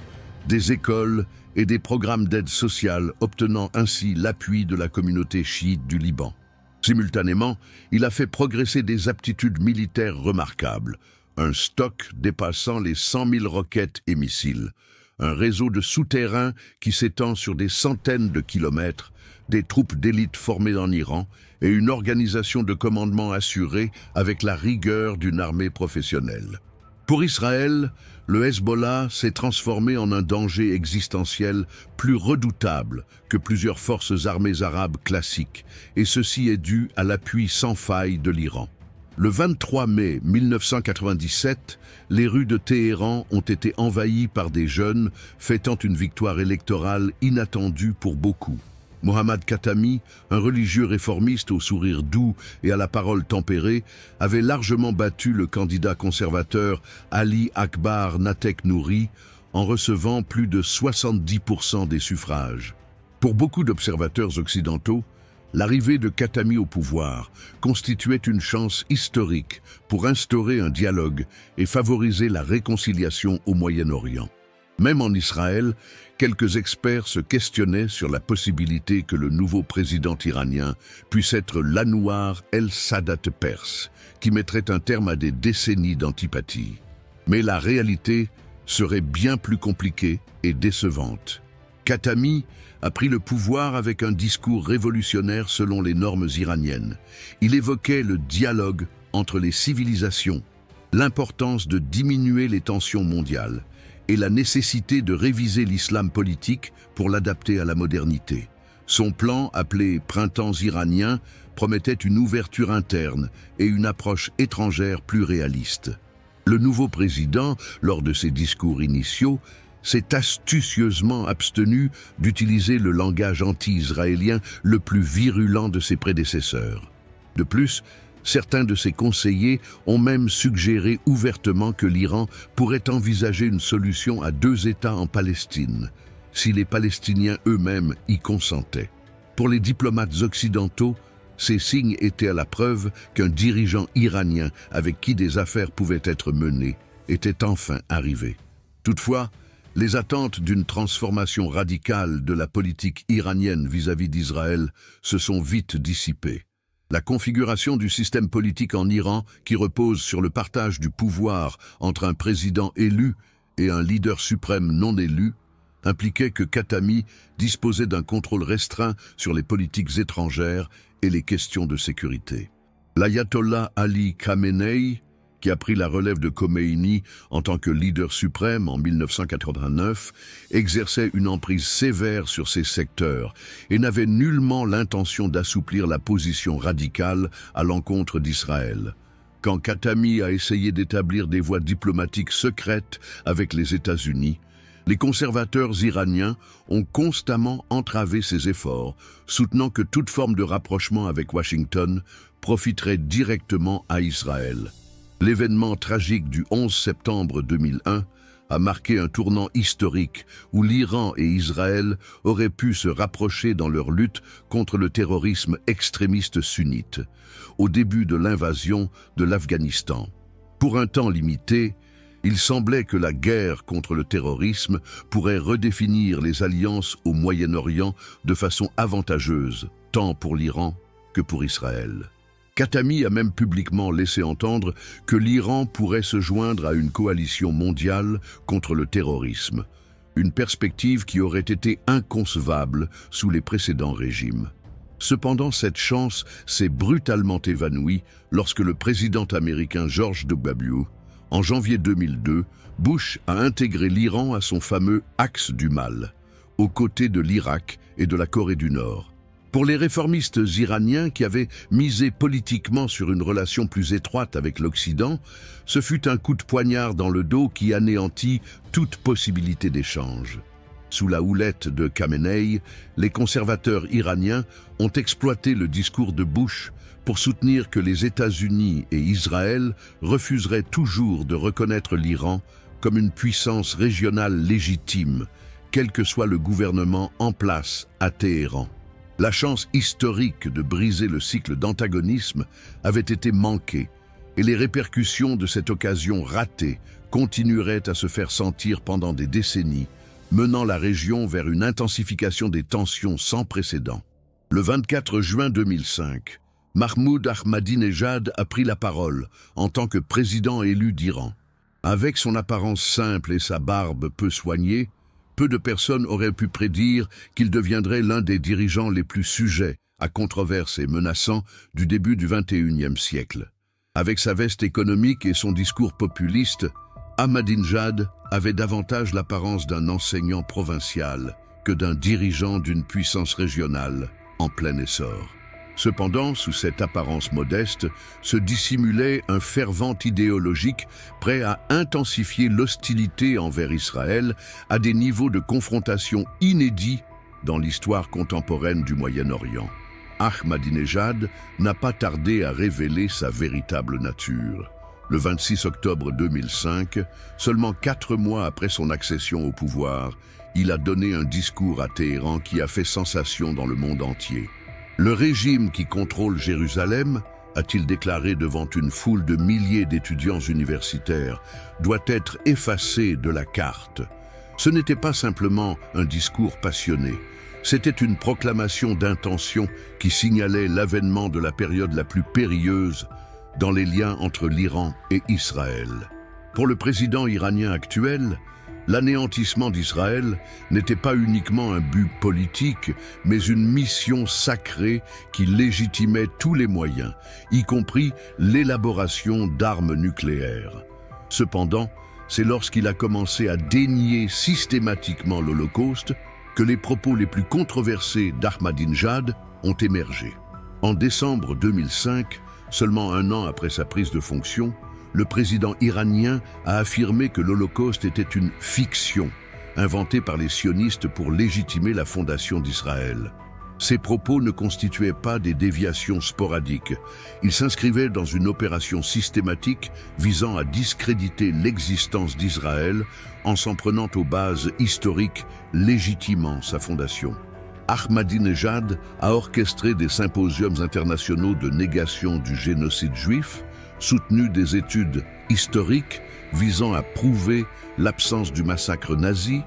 des écoles et des programmes d'aide sociale, obtenant ainsi l'appui de la communauté chiite du Liban. Simultanément, il a fait progresser des aptitudes militaires remarquables, un stock dépassant les 100 000 roquettes et missiles, un réseau de souterrains qui s'étend sur des centaines de kilomètres, des troupes d'élite formées en Iran et une organisation de commandement assurée avec la rigueur d'une armée professionnelle. Pour Israël, le Hezbollah s'est transformé en un danger existentiel plus redoutable que plusieurs forces armées arabes classiques, et ceci est dû à l'appui sans faille de l'Iran. Le 23 mai 1997, les rues de Téhéran ont été envahies par des jeunes fêtant une victoire électorale inattendue pour beaucoup. Mohammad Khatami, un religieux réformiste au sourire doux et à la parole tempérée, avait largement battu le candidat conservateur Ali Akbar Natek Nouri en recevant plus de 70% des suffrages. Pour beaucoup d'observateurs occidentaux, l'arrivée de Khatami au pouvoir constituait une chance historique pour instaurer un dialogue et favoriser la réconciliation au Moyen-Orient. Même en Israël, quelques experts se questionnaient sur la possibilité que le nouveau président iranien puisse être l'Anouar el-Sadat perse, qui mettrait un terme à des décennies d'antipathie. Mais la réalité serait bien plus compliquée et décevante. Khatami a pris le pouvoir avec un discours révolutionnaire selon les normes iraniennes. Il évoquait le dialogue entre les civilisations, l'importance de diminuer les tensions mondiales et la nécessité de réviser l'islam politique pour l'adapter à la modernité. Son plan, appelé « Printemps iranien », promettait une ouverture interne et une approche étrangère plus réaliste. Le nouveau président, lors de ses discours initiaux, s'est astucieusement abstenu d'utiliser le langage anti-israélien le plus virulent de ses prédécesseurs. De plus, certains de ses conseillers ont même suggéré ouvertement que l'Iran pourrait envisager une solution à 2 États en Palestine, si les Palestiniens eux-mêmes y consentaient. Pour les diplomates occidentaux, ces signes étaient à la preuve qu'un dirigeant iranien avec qui des affaires pouvaient être menées était enfin arrivé. Toutefois, les attentes d'une transformation radicale de la politique iranienne vis-à-vis d'Israël se sont vite dissipées. La configuration du système politique en Iran, qui repose sur le partage du pouvoir entre un président élu et un leader suprême non élu, impliquait que Khatami disposait d'un contrôle restreint sur les politiques étrangères et les questions de sécurité. L'ayatollah Ali Khamenei, qui a pris la relève de Khomeini en tant que leader suprême en 1989, exerçait une emprise sévère sur ces secteurs et n'avait nullement l'intention d'assouplir la position radicale à l'encontre d'Israël. Quand Khatami a essayé d'établir des voies diplomatiques secrètes avec les États-Unis, les conservateurs iraniens ont constamment entravé ces efforts, soutenant que toute forme de rapprochement avec Washington profiterait directement à Israël. L'événement tragique du 11 septembre 2001 a marqué un tournant historique où l'Iran et Israël auraient pu se rapprocher dans leur lutte contre le terrorisme extrémiste sunnite, au début de l'invasion de l'Afghanistan. Pour un temps limité, il semblait que la guerre contre le terrorisme pourrait redéfinir les alliances au Moyen-Orient de façon avantageuse, tant pour l'Iran que pour Israël. Khatami a même publiquement laissé entendre que l'Iran pourrait se joindre à une coalition mondiale contre le terrorisme, une perspective qui aurait été inconcevable sous les précédents régimes. Cependant, cette chance s'est brutalement évanouie lorsque le président américain George W. En janvier 2002, Bush a intégré l'Iran à son fameux « axe du mal », aux côtés de l'Irak et de la Corée du Nord. Pour les réformistes iraniens qui avaient misé politiquement sur une relation plus étroite avec l'Occident, ce fut un coup de poignard dans le dos qui anéantit toute possibilité d'échange. Sous la houlette de Khamenei, les conservateurs iraniens ont exploité le discours de Bush pour soutenir que les États-Unis et Israël refuseraient toujours de reconnaître l'Iran comme une puissance régionale légitime, quel que soit le gouvernement en place à Téhéran. La chance historique de briser le cycle d'antagonisme avait été manquée, et les répercussions de cette occasion ratée continueraient à se faire sentir pendant des décennies, menant la région vers une intensification des tensions sans précédent. Le 24 juin 2005, Mahmoud Ahmadinejad a pris la parole en tant que président élu d'Iran. Avec son apparence simple et sa barbe peu soignée, peu de personnes auraient pu prédire qu'il deviendrait l'un des dirigeants les plus sujets à controverses et menaçants du début du XXIe siècle. Avec sa veste économique et son discours populiste, Ahmadinejad avait davantage l'apparence d'un enseignant provincial que d'un dirigeant d'une puissance régionale en plein essor. Cependant, sous cette apparence modeste, se dissimulait un fervent idéologique prêt à intensifier l'hostilité envers Israël à des niveaux de confrontation inédits dans l'histoire contemporaine du Moyen-Orient. Ahmadinejad n'a pas tardé à révéler sa véritable nature. Le 26 octobre 2005, seulement 4 mois après son accession au pouvoir, il a donné un discours à Téhéran qui a fait sensation dans le monde entier. Le régime qui contrôle Jérusalem, a-t-il déclaré devant une foule de milliers d'étudiants universitaires, doit être effacé de la carte. Ce n'était pas simplement un discours passionné, c'était une proclamation d'intention qui signalait l'avènement de la période la plus périlleuse dans les liens entre l'Iran et Israël. Pour le président iranien actuel, l'anéantissement d'Israël n'était pas uniquement un but politique, mais une mission sacrée qui légitimait tous les moyens, y compris l'élaboration d'armes nucléaires. Cependant, c'est lorsqu'il a commencé à dénier systématiquement l'Holocauste que les propos les plus controversés d'Ahmadinejad ont émergé. En décembre 2005, seulement un an après sa prise de fonction, le président iranien a affirmé que l'Holocauste était une fiction, inventée par les sionistes pour légitimer la fondation d'Israël. Ces propos ne constituaient pas des déviations sporadiques. Ils s'inscrivaient dans une opération systématique visant à discréditer l'existence d'Israël en s'en prenant aux bases historiques légitimant sa fondation. Ahmadinejad a orchestré des symposiums internationaux de négation du génocide juif, soutenu des études historiques visant à prouver l'absence du massacre nazi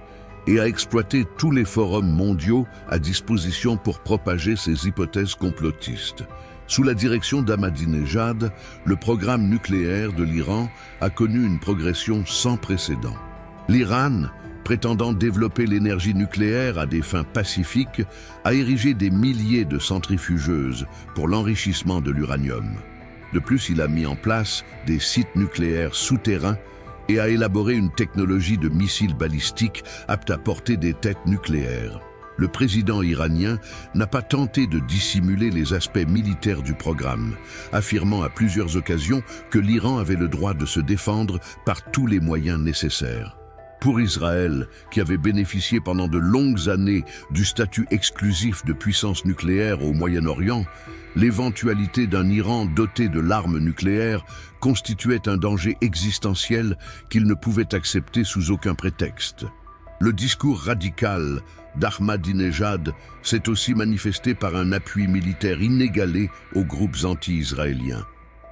et a exploité tous les forums mondiaux à disposition pour propager ses hypothèses complotistes. Sous la direction d'Ahmadinejad, le programme nucléaire de l'Iran a connu une progression sans précédent. L'Iran, prétendant développer l'énergie nucléaire à des fins pacifiques, a érigé des milliers de centrifugeuses pour l'enrichissement de l'uranium. De plus, il a mis en place des sites nucléaires souterrains et a élaboré une technologie de missiles balistiques apte à porter des têtes nucléaires. Le président iranien n'a pas tenté de dissimuler les aspects militaires du programme, affirmant à plusieurs occasions que l'Iran avait le droit de se défendre par tous les moyens nécessaires. Pour Israël, qui avait bénéficié pendant de longues années du statut exclusif de puissance nucléaire au Moyen-Orient, l'éventualité d'un Iran doté de l'arme nucléaire constituait un danger existentiel qu'il ne pouvait accepter sous aucun prétexte. Le discours radical d'Ahmadinejad s'est aussi manifesté par un appui militaire inégalé aux groupes anti-israéliens.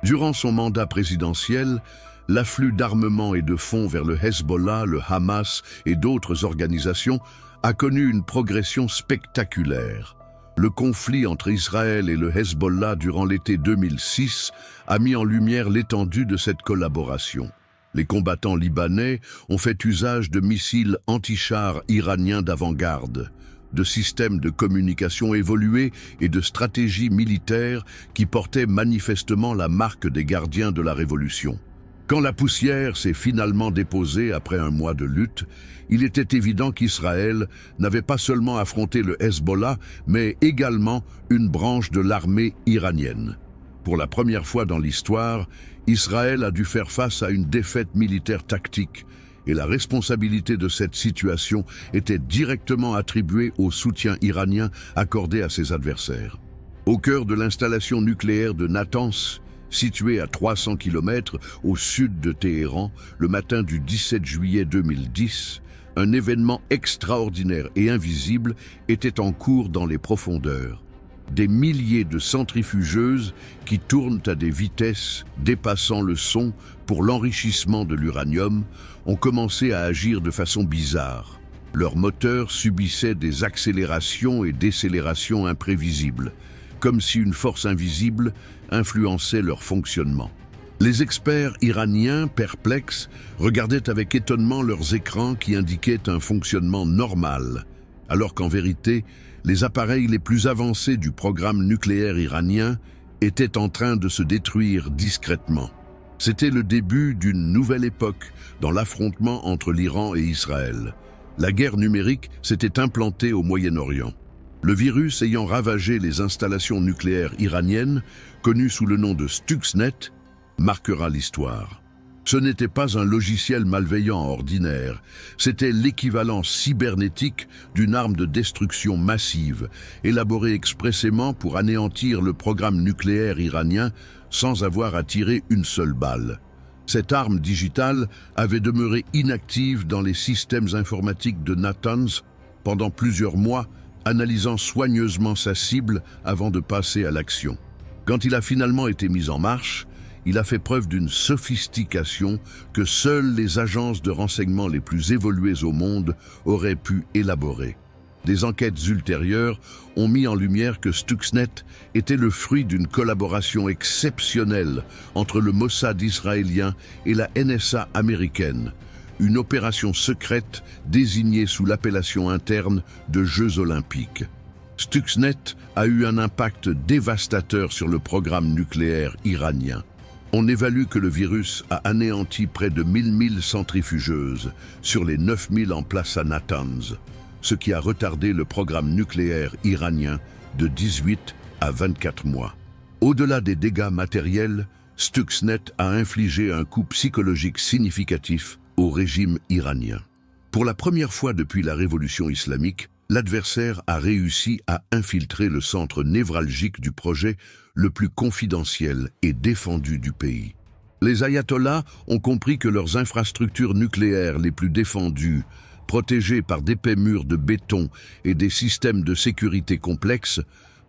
Durant son mandat présidentiel, l'afflux d'armements et de fonds vers le Hezbollah, le Hamas et d'autres organisations a connu une progression spectaculaire. Le conflit entre Israël et le Hezbollah durant l'été 2006 a mis en lumière l'étendue de cette collaboration. Les combattants libanais ont fait usage de missiles anti-chars iraniens d'avant-garde, de systèmes de communication évolués et de stratégies militaires qui portaient manifestement la marque des gardiens de la révolution. Quand la poussière s'est finalement déposée après un mois de lutte, il était évident qu'Israël n'avait pas seulement affronté le Hezbollah, mais également une branche de l'armée iranienne. Pour la première fois dans l'histoire, Israël a dû faire face à une défaite militaire tactique, et la responsabilité de cette situation était directement attribuée au soutien iranien accordé à ses adversaires. Au cœur de l'installation nucléaire de Natanz, située à 300 km au sud de Téhéran, le matin du 17 juillet 2010, un événement extraordinaire et invisible était en cours dans les profondeurs. Des milliers de centrifugeuses qui tournent à des vitesses dépassant le son pour l'enrichissement de l'uranium ont commencé à agir de façon bizarre. Leurs moteurs subissaient des accélérations et décélérations imprévisibles, comme si une force invisible influençait leur fonctionnement. Les experts iraniens, perplexes, regardaient avec étonnement leurs écrans qui indiquaient un fonctionnement normal, alors qu'en vérité, les appareils les plus avancés du programme nucléaire iranien étaient en train de se détruire discrètement. C'était le début d'une nouvelle époque dans l'affrontement entre l'Iran et Israël. La guerre numérique s'était implantée au Moyen-Orient. Le virus ayant ravagé les installations nucléaires iraniennes, connues sous le nom de Stuxnet, marquera l'histoire. Ce n'était pas un logiciel malveillant ordinaire, c'était l'équivalent cybernétique d'une arme de destruction massive, élaborée expressément pour anéantir le programme nucléaire iranien sans avoir à tirer une seule balle. Cette arme digitale avait demeuré inactive dans les systèmes informatiques de Natanz pendant plusieurs mois, analysant soigneusement sa cible avant de passer à l'action. Quand il a finalement été mis en marche, il a fait preuve d'une sophistication que seules les agences de renseignement les plus évoluées au monde auraient pu élaborer. Des enquêtes ultérieures ont mis en lumière que Stuxnet était le fruit d'une collaboration exceptionnelle entre le Mossad israélien et la NSA américaine, une opération secrète désignée sous l'appellation interne de Jeux olympiques. Stuxnet a eu un impact dévastateur sur le programme nucléaire iranien. On évalue que le virus a anéanti près de 1000 centrifugeuses sur les 9000 en place à Natanz, ce qui a retardé le programme nucléaire iranien de 18 à 24 mois. Au-delà des dégâts matériels, Stuxnet a infligé un coup psychologique significatif au régime iranien. Pour la première fois depuis la révolution islamique, l'adversaire a réussi à infiltrer le centre névralgique du projet le plus confidentiel et défendu du pays. Les ayatollahs ont compris que leurs infrastructures nucléaires les plus défendues, protégées par d'épais murs de béton et des systèmes de sécurité complexes,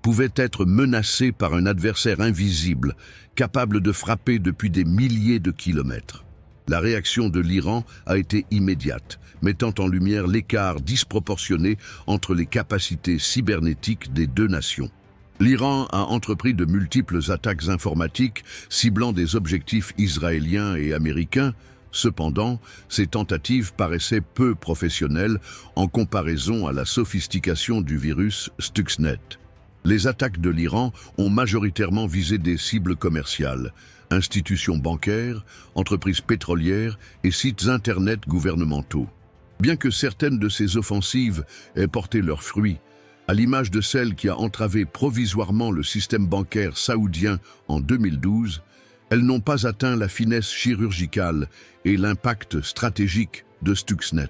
pouvaient être menacées par un adversaire invisible, capable de frapper depuis des milliers de kilomètres. La réaction de l'Iran a été immédiate, mettant en lumière l'écart disproportionné entre les capacités cybernétiques des deux nations. L'Iran a entrepris de multiples attaques informatiques ciblant des objectifs israéliens et américains. Cependant, ces tentatives paraissaient peu professionnelles en comparaison à la sophistication du virus Stuxnet. Les attaques de l'Iran ont majoritairement visé des cibles commerciales, institutions bancaires, entreprises pétrolières et sites internet gouvernementaux. Bien que certaines de ces offensives aient porté leurs fruits, à l'image de celle qui a entravé provisoirement le système bancaire saoudien en 2012, elles n'ont pas atteint la finesse chirurgicale et l'impact stratégique de Stuxnet.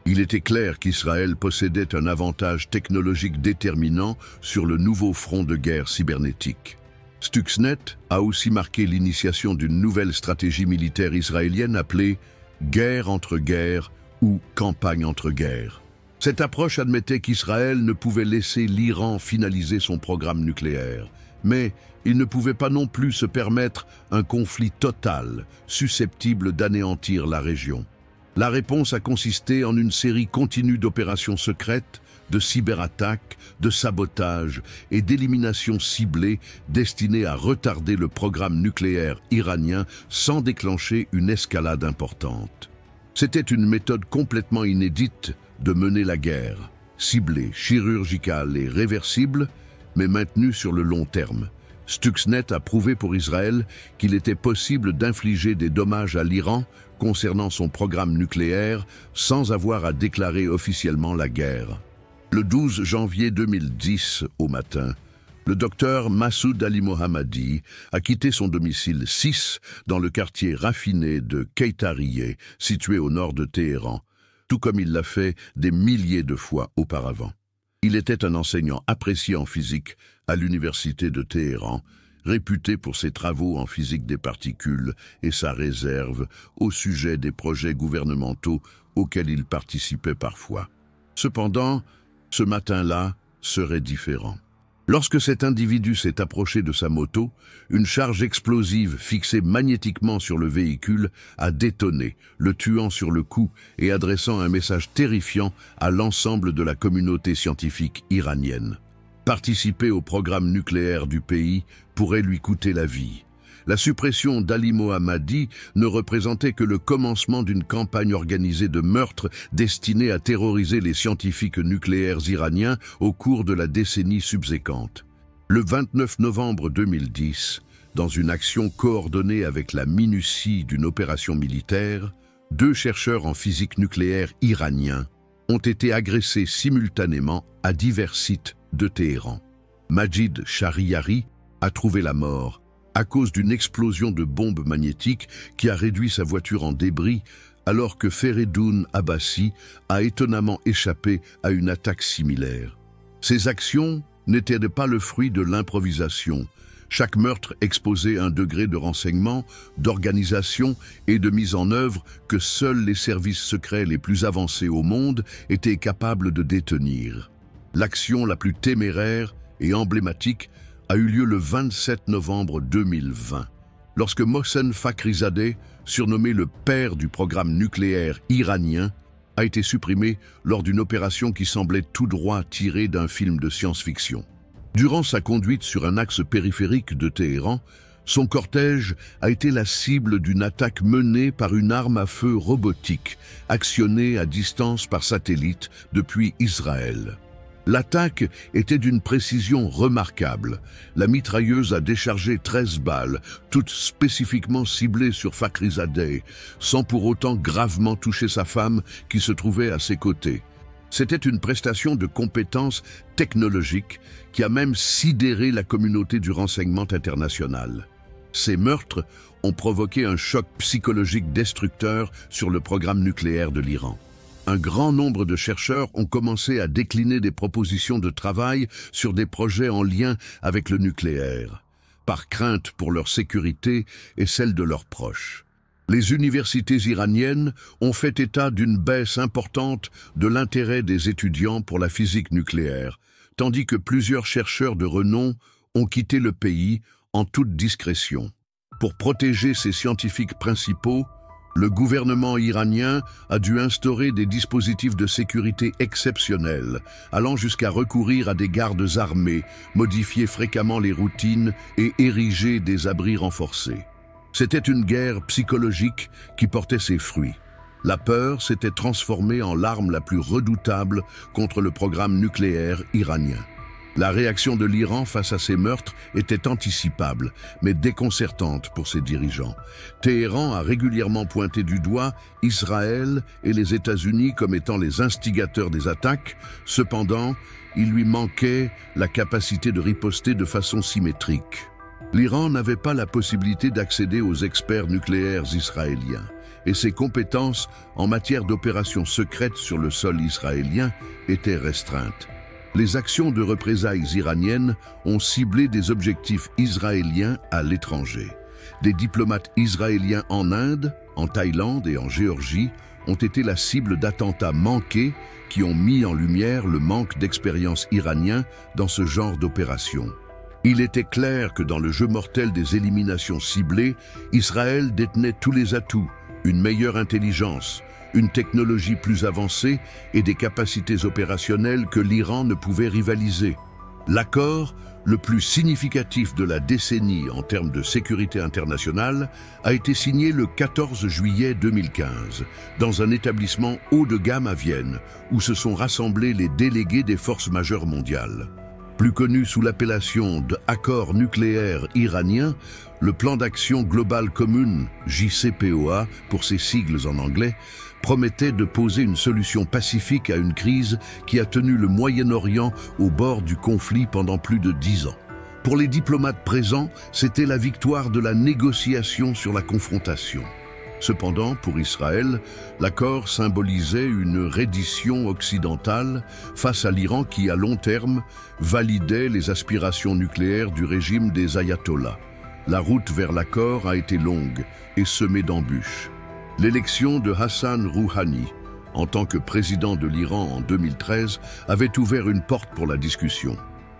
Il était clair qu'Israël possédait un avantage technologique déterminant sur le nouveau front de guerre cybernétique. Stuxnet a aussi marqué l'initiation d'une nouvelle stratégie militaire israélienne appelée « guerre entre guerres » ou « campagne entre guerres ». Cette approche admettait qu'Israël ne pouvait laisser l'Iran finaliser son programme nucléaire, mais il ne pouvait pas non plus se permettre un conflit total, susceptible d'anéantir la région. La réponse a consisté en une série continue d'opérations secrètes, de cyberattaques, de sabotage et d'éliminations ciblées destinées à retarder le programme nucléaire iranien sans déclencher une escalade importante. C'était une méthode complètement inédite de mener la guerre, ciblée, chirurgicale et réversible, mais maintenue sur le long terme. Stuxnet a prouvé pour Israël qu'il était possible d'infliger des dommages à l'Iran concernant son programme nucléaire sans avoir à déclarer officiellement la guerre. Le 12 janvier 2010, au matin, le docteur Massoud Ali Mohammadi a quitté son domicile 6 dans le quartier raffiné de Keitarieh, situé au nord de Téhéran, tout comme il l'a fait des milliers de fois auparavant. Il était un enseignant apprécié en physique à l'université de Téhéran, réputé pour ses travaux en physique des particules et sa réserve au sujet des projets gouvernementaux auxquels il participait parfois. Cependant, ce matin-là serait différent. Lorsque cet individu s'est approché de sa moto, une charge explosive fixée magnétiquement sur le véhicule a détonné, le tuant sur le coup et adressant un message terrifiant à l'ensemble de la communauté scientifique iranienne. Participer au programme nucléaire du pays pourrait lui coûter la vie. La suppression d'Ali Mohammadi ne représentait que le commencement d'une campagne organisée de meurtres destinée à terroriser les scientifiques nucléaires iraniens au cours de la décennie subséquente. Le 29 novembre 2010, dans une action coordonnée avec la minutie d'une opération militaire, 2 chercheurs en physique nucléaire iraniens ont été agressés simultanément à divers sites de Téhéran. Majid Shahriyari a trouvé la mort à cause d'une explosion de bombes magnétiques qui a réduit sa voiture en débris, alors que Feredoun Abbasi a étonnamment échappé à une attaque similaire. Ces actions n'étaient pas le fruit de l'improvisation. Chaque meurtre exposait un degré de renseignement, d'organisation et de mise en œuvre que seuls les services secrets les plus avancés au monde étaient capables de détenir. L'action la plus téméraire et emblématique a eu lieu le 27 novembre 2020, lorsque Mohsen Fakhrizadeh, surnommé le père du programme nucléaire iranien, a été supprimé lors d'une opération qui semblait tout droit tirée d'un film de science-fiction. Durant sa conduite sur un axe périphérique de Téhéran, son cortège a été la cible d'une attaque menée par une arme à feu robotique, actionnée à distance par satellite depuis Israël. L'attaque était d'une précision remarquable. La mitrailleuse a déchargé 13 balles, toutes spécifiquement ciblées sur Fakhrizadeh, sans pour autant gravement toucher sa femme qui se trouvait à ses côtés. C'était une prestation de compétences technologiques qui a même sidéré la communauté du renseignement international. Ces meurtres ont provoqué un choc psychologique destructeur sur le programme nucléaire de l'Iran. Un grand nombre de chercheurs ont commencé à décliner des propositions de travail sur des projets en lien avec le nucléaire, par crainte pour leur sécurité et celle de leurs proches. Les universités iraniennes ont fait état d'une baisse importante de l'intérêt des étudiants pour la physique nucléaire, tandis que plusieurs chercheurs de renom ont quitté le pays en toute discrétion. Pour protéger ses scientifiques principaux, le gouvernement iranien a dû instaurer des dispositifs de sécurité exceptionnels, allant jusqu'à recourir à des gardes armés, modifier fréquemment les routines et ériger des abris renforcés. C'était une guerre psychologique qui portait ses fruits. La peur s'était transformée en l'arme la plus redoutable contre le programme nucléaire iranien. La réaction de l'Iran face à ces meurtres était anticipable, mais déconcertante pour ses dirigeants. Téhéran a régulièrement pointé du doigt Israël et les États-Unis comme étant les instigateurs des attaques. Cependant, il lui manquait la capacité de riposter de façon symétrique. L'Iran n'avait pas la possibilité d'accéder aux experts nucléaires israéliens, et ses compétences en matière d'opérations secrètes sur le sol israélien étaient restreintes. Les actions de représailles iraniennes ont ciblé des objectifs israéliens à l'étranger. Des diplomates israéliens en Inde, en Thaïlande et en Géorgie ont été la cible d'attentats manqués qui ont mis en lumière le manque d'expérience iranien dans ce genre d'opération. Il était clair que dans le jeu mortel des éliminations ciblées, Israël détenait tous les atouts, une meilleure intelligence, une technologie plus avancée et des capacités opérationnelles que l'Iran ne pouvait rivaliser. L'accord, le plus significatif de la décennie en termes de sécurité internationale, a été signé le 14 juillet 2015, dans un établissement haut de gamme à Vienne, où se sont rassemblés les délégués des forces majeures mondiales. Plus connu sous l'appellation d'Accord nucléaire iranien, le plan d'action global commune, JCPOA pour ses sigles en anglais, promettait de poser une solution pacifique à une crise qui a tenu le Moyen-Orient au bord du conflit pendant plus de 10 ans. Pour les diplomates présents, c'était la victoire de la négociation sur la confrontation. Cependant, pour Israël, l'accord symbolisait une reddition occidentale face à l'Iran qui, à long terme, validait les aspirations nucléaires du régime des ayatollahs. La route vers l'accord a été longue et semée d'embûches. L'élection de Hassan Rouhani, en tant que président de l'Iran en 2013, avait ouvert une porte pour la discussion.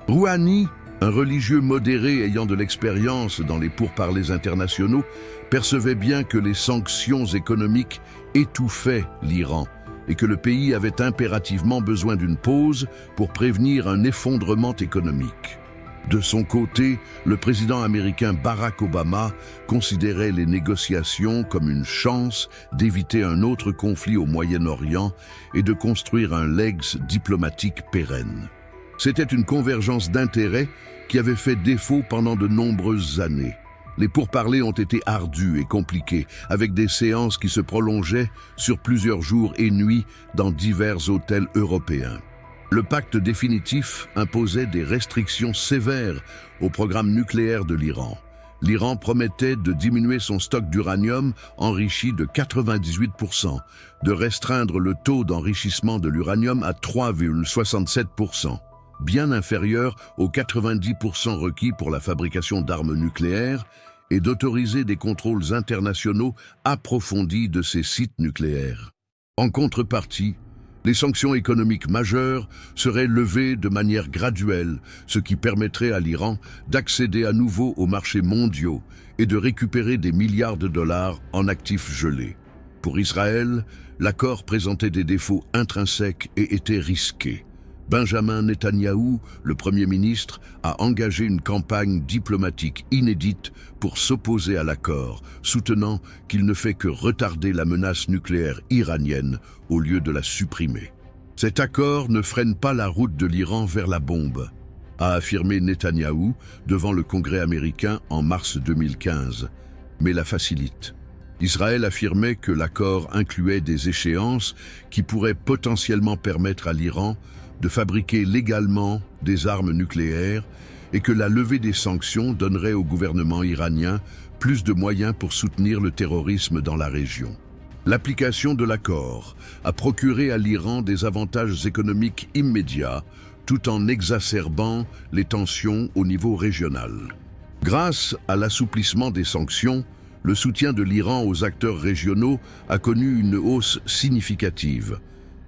Rouhani, un religieux modéré ayant de l'expérience dans les pourparlers internationaux, percevait bien que les sanctions économiques étouffaient l'Iran et que le pays avait impérativement besoin d'une pause pour prévenir un effondrement économique. De son côté, le président américain Barack Obama considérait les négociations comme une chance d'éviter un autre conflit au Moyen-Orient et de construire un legs diplomatique pérenne. C'était une convergence d'intérêts qui avait fait défaut pendant de nombreuses années. Les pourparlers ont été ardus et compliqués, avec des séances qui se prolongeaient sur plusieurs jours et nuits dans divers hôtels européens. Le pacte définitif imposait des restrictions sévères au programme nucléaire de l'Iran. L'Iran promettait de diminuer son stock d'uranium enrichi de 98%, de restreindre le taux d'enrichissement de l'uranium à 3,67%, bien inférieur aux 90% requis pour la fabrication d'armes nucléaires, et d'autoriser des contrôles internationaux approfondis de ces sites nucléaires. En contrepartie, les sanctions économiques majeures seraient levées de manière graduelle, ce qui permettrait à l'Iran d'accéder à nouveau aux marchés mondiaux et de récupérer des milliards de dollars en actifs gelés. Pour Israël, l'accord présentait des défauts intrinsèques et était risqué. Benjamin Netanyahou, le Premier ministre, a engagé une campagne diplomatique inédite pour s'opposer à l'accord, soutenant qu'il ne fait que retarder la menace nucléaire iranienne au lieu de la supprimer. Cet accord ne freine pas la route de l'Iran vers la bombe, a affirmé Netanyahou devant le Congrès américain en mars 2015, mais la facilite. Israël affirmait que l'accord incluait des échéances qui pourraient potentiellement permettre à l'Iran de fabriquer légalement des armes nucléaires et que la levée des sanctions donnerait au gouvernement iranien plus de moyens pour soutenir le terrorisme dans la région. L'application de l'accord a procuré à l'Iran des avantages économiques immédiats tout en exacerbant les tensions au niveau régional. Grâce à l'assouplissement des sanctions, le soutien de l'Iran aux acteurs régionaux a connu une hausse significative.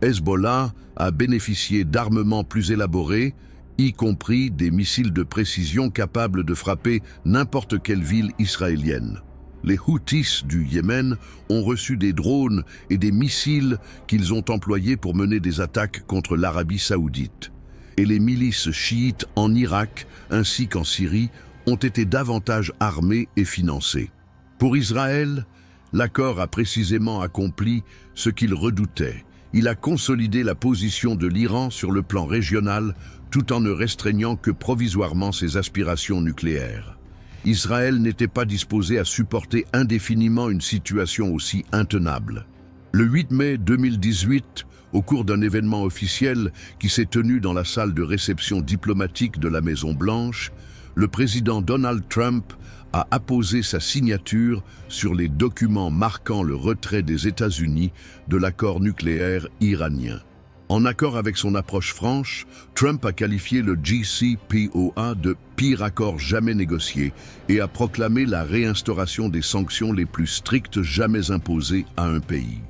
Hezbollah a bénéficié d'armements plus élaborés, y compris des missiles de précision capables de frapper n'importe quelle ville israélienne. Les Houthis du Yémen ont reçu des drones et des missiles qu'ils ont employés pour mener des attaques contre l'Arabie saoudite. Et les milices chiites en Irak ainsi qu'en Syrie ont été davantage armées et financées. Pour Israël, l'accord a précisément accompli ce qu'il redoutait. Il a consolidé la position de l'Iran sur le plan régional tout en ne restreignant que provisoirement ses aspirations nucléaires. Israël n'était pas disposé à supporter indéfiniment une situation aussi intenable. Le 8 mai 2018, au cours d'un événement officiel qui s'est tenu dans la salle de réception diplomatique de la Maison-Blanche, le président Donald Trump a apposé sa signature sur les documents marquant le retrait des États-Unis de l'accord nucléaire iranien. En accord avec son approche franche, Trump a qualifié le JCPOA de « pire accord jamais négocié » et a proclamé la réinstauration des sanctions les plus strictes jamais imposées à un pays.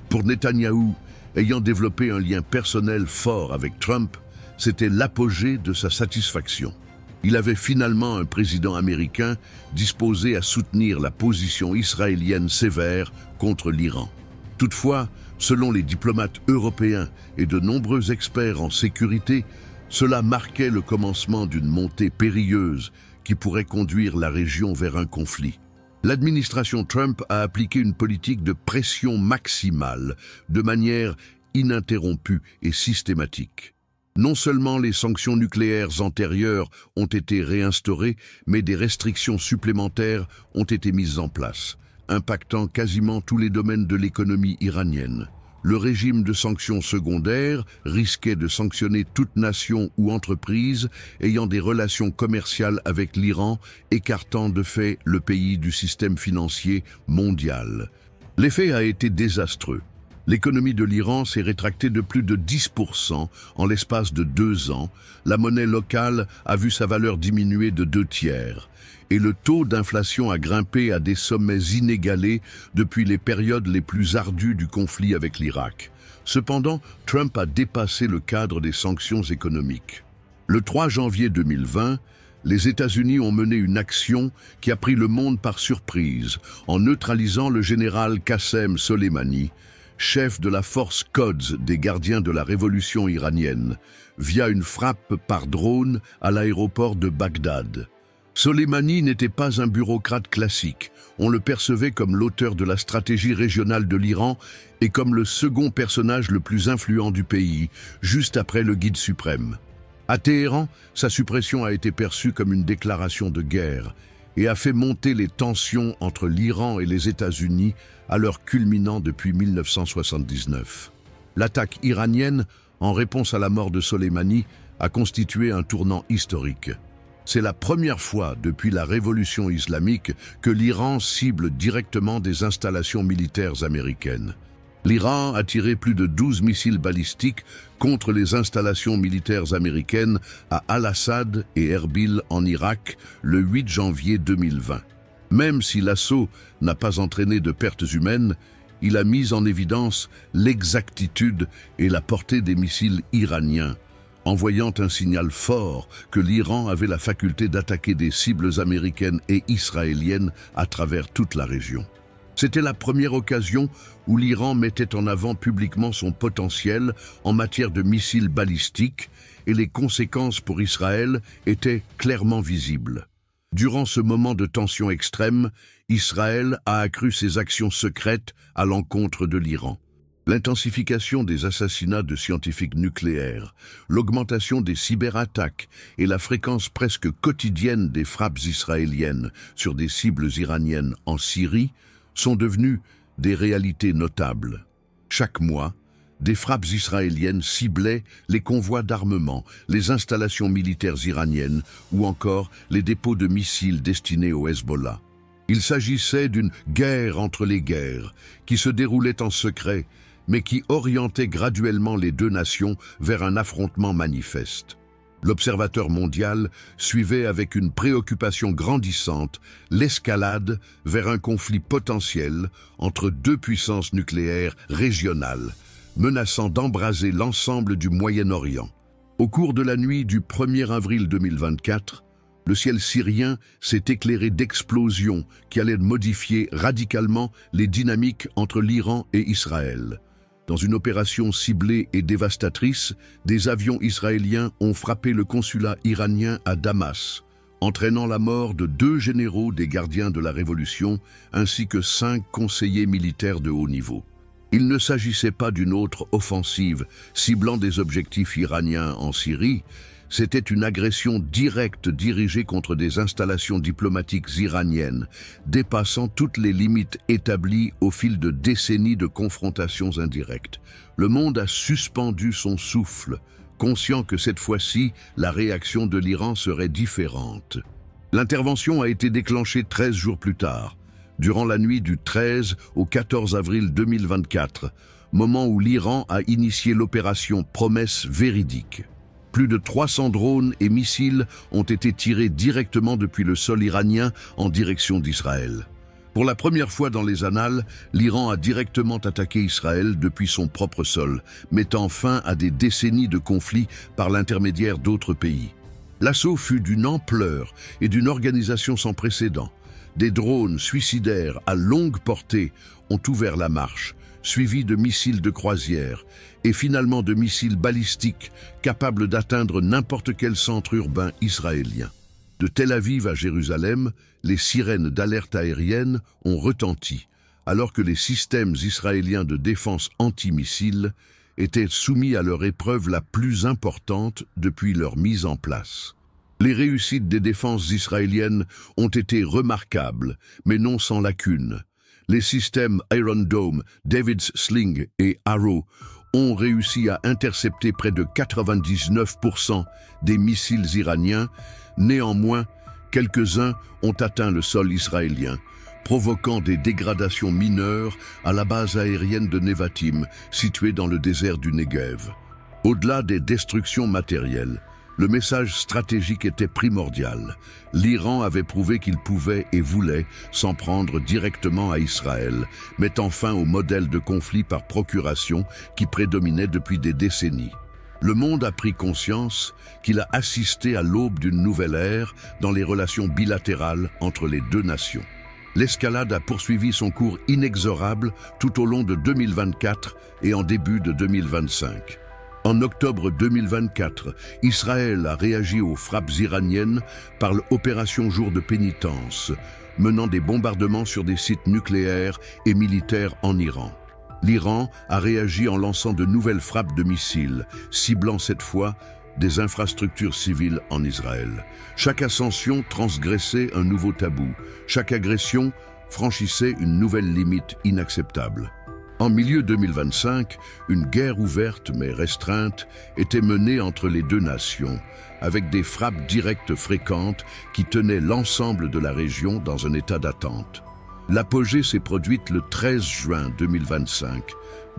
Pour Netanyahou, ayant développé un lien personnel fort avec Trump, c'était l'apogée de sa satisfaction. Il avait finalement un président américain disposé à soutenir la position israélienne sévère contre l'Iran. Toutefois, selon les diplomates européens et de nombreux experts en sécurité, cela marquait le commencement d'une montée périlleuse qui pourrait conduire la région vers un conflit. L'administration Trump a appliqué une politique de pression maximale, de manière ininterrompue et systématique. Non seulement les sanctions nucléaires antérieures ont été réinstaurées, mais des restrictions supplémentaires ont été mises en place, impactant quasiment tous les domaines de l'économie iranienne. Le régime de sanctions secondaires risquait de sanctionner toute nation ou entreprise ayant des relations commerciales avec l'Iran, écartant de fait le pays du système financier mondial. L'effet a été désastreux. L'économie de l'Iran s'est rétractée de plus de 10% en l'espace de 2 ans. La monnaie locale a vu sa valeur diminuer de 2/3. Et le taux d'inflation a grimpé à des sommets inégalés depuis les périodes les plus ardues du conflit avec l'Irak. Cependant, Trump a dépassé le cadre des sanctions économiques. Le 3 janvier 2020, les États-Unis ont mené une action qui a pris le monde par surprise en neutralisant le général Qassem Soleimani, chef de la force Quds des gardiens de la révolution iranienne, via une frappe par drone à l'aéroport de Bagdad. Soleimani n'était pas un bureaucrate classique. On le percevait comme l'auteur de la stratégie régionale de l'Iran et comme le second personnage le plus influent du pays, juste après le guide suprême. À Téhéran, sa suppression a été perçue comme une déclaration de guerre et a fait monter les tensions entre l'Iran et les États-Unis à leur culminant depuis 1979. L'attaque iranienne en réponse à la mort de Soleimani, a constitué un tournant historique. C'est la première fois depuis la révolution islamique que l'Iran cible directement des installations militaires américaines. L'Iran a tiré plus de 12 missiles balistiques contre les installations militaires américaines à Al-Assad et Erbil en Irak le 8 janvier 2020. Même si l'assaut n'a pas entraîné de pertes humaines, il a mis en évidence l'exactitude et la portée des missiles iraniens, envoyant un signal fort que l'Iran avait la faculté d'attaquer des cibles américaines et israéliennes à travers toute la région. C'était la première occasion où l'Iran mettait en avant publiquement son potentiel en matière de missiles balistiques et les conséquences pour Israël étaient clairement visibles. Durant ce moment de tension extrême, Israël a accru ses actions secrètes à l'encontre de l'Iran. L'intensification des assassinats de scientifiques nucléaires, l'augmentation des cyberattaques et la fréquence presque quotidienne des frappes israéliennes sur des cibles iraniennes en Syrie sont devenues des réalités notables. Chaque mois, des frappes israéliennes ciblaient les convois d'armement, les installations militaires iraniennes ou encore les dépôts de missiles destinés au Hezbollah. Il s'agissait d'une guerre entre les guerres qui se déroulait en secret, mais qui orientait graduellement les deux nations vers un affrontement manifeste. L'observateur mondial suivait avec une préoccupation grandissante l'escalade vers un conflit potentiel entre deux puissances nucléaires régionales, menaçant d'embraser l'ensemble du Moyen-Orient. Au cours de la nuit du 1er avril 2024, le ciel syrien s'est éclairé d'explosions qui allaient modifier radicalement les dynamiques entre l'Iran et Israël. Dans une opération ciblée et dévastatrice, des avions israéliens ont frappé le consulat iranien à Damas, entraînant la mort de 2 généraux des gardiens de la Révolution ainsi que 5 conseillers militaires de haut niveau. Il ne s'agissait pas d'une autre offensive ciblant des objectifs iraniens en Syrie, c'était une agression directe dirigée contre des installations diplomatiques iraniennes, dépassant toutes les limites établies au fil de décennies de confrontations indirectes. Le monde a suspendu son souffle, conscient que cette fois-ci, la réaction de l'Iran serait différente. L'intervention a été déclenchée 13 jours plus tard, durant la nuit du 13 au 14 avril 2024, moment où l'Iran a initié l'opération Promesse véridique. Plus de 300 drones et missiles ont été tirés directement depuis le sol iranien en direction d'Israël. Pour la première fois dans les annales, l'Iran a directement attaqué Israël depuis son propre sol, mettant fin à des décennies de conflits par l'intermédiaire d'autres pays. L'assaut fut d'une ampleur et d'une organisation sans précédent. Des drones suicidaires à longue portée ont ouvert la marche, suivis de missiles de croisière et finalement de missiles balistiques capables d'atteindre n'importe quel centre urbain israélien. De Tel Aviv à Jérusalem, les sirènes d'alerte aérienne ont retenti, alors que les systèmes israéliens de défense antimissiles étaient soumis à leur épreuve la plus importante depuis leur mise en place. Les réussites des défenses israéliennes ont été remarquables, mais non sans lacunes. Les systèmes Iron Dome, David's Sling et Arrow ont réussi à intercepter près de 99% des missiles iraniens. Néanmoins, quelques-uns ont atteint le sol israélien, provoquant des dégradations mineures à la base aérienne de Nevatim, située dans le désert du Negev. Au-delà des destructions matérielles, le message stratégique était primordial. L'Iran avait prouvé qu'il pouvait et voulait s'en prendre directement à Israël, mettant fin au modèle de conflit par procuration qui prédominait depuis des décennies. Le monde a pris conscience qu'il a assisté à l'aube d'une nouvelle ère dans les relations bilatérales entre les deux nations. L'escalade a poursuivi son cours inexorable tout au long de 2024 et en début de 2025. En octobre 2024, Israël a réagi aux frappes iraniennes par l'opération Jour de pénitence, menant des bombardements sur des sites nucléaires et militaires en Iran. L'Iran a réagi en lançant de nouvelles frappes de missiles, ciblant cette fois des infrastructures civiles en Israël. Chaque ascension transgressait un nouveau tabou. Chaque agression franchissait une nouvelle limite inacceptable. En milieu 2025, une guerre ouverte mais restreinte était menée entre les deux nations, avec des frappes directes fréquentes qui tenaient l'ensemble de la région dans un état d'attente. L'apogée s'est produite le 13 juin 2025,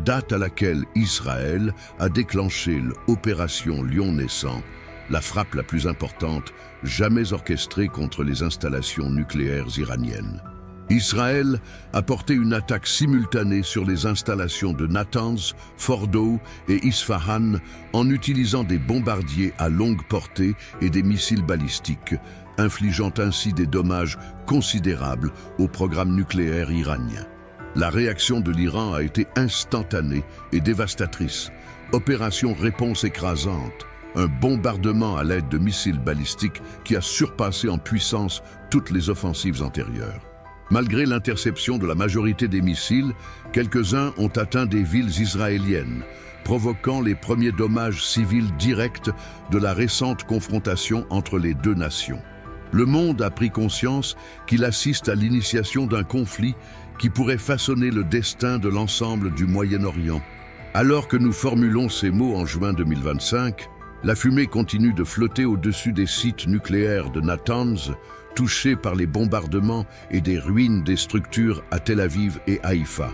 date à laquelle Israël a déclenché l'opération Lion naissant, la frappe la plus importante jamais orchestrée contre les installations nucléaires iraniennes. Israël a porté une attaque simultanée sur les installations de Natanz, Fordow et Isfahan en utilisant des bombardiers à longue portée et des missiles balistiques, infligeant ainsi des dommages considérables au programme nucléaire iranien. La réaction de l'Iran a été instantanée et dévastatrice. Opération réponse écrasante, un bombardement à l'aide de missiles balistiques qui a surpassé en puissance toutes les offensives antérieures. Malgré l'interception de la majorité des missiles, quelques-uns ont atteint des villes israéliennes, provoquant les premiers dommages civils directs de la récente confrontation entre les deux nations. Le monde a pris conscience qu'il assiste à l'initiation d'un conflit qui pourrait façonner le destin de l'ensemble du Moyen-Orient. Alors que nous formulons ces mots en juin 2025, la fumée continue de flotter au-dessus des sites nucléaires de Natanz, touchés par les bombardements et des ruines des structures à Tel Aviv et Haïfa.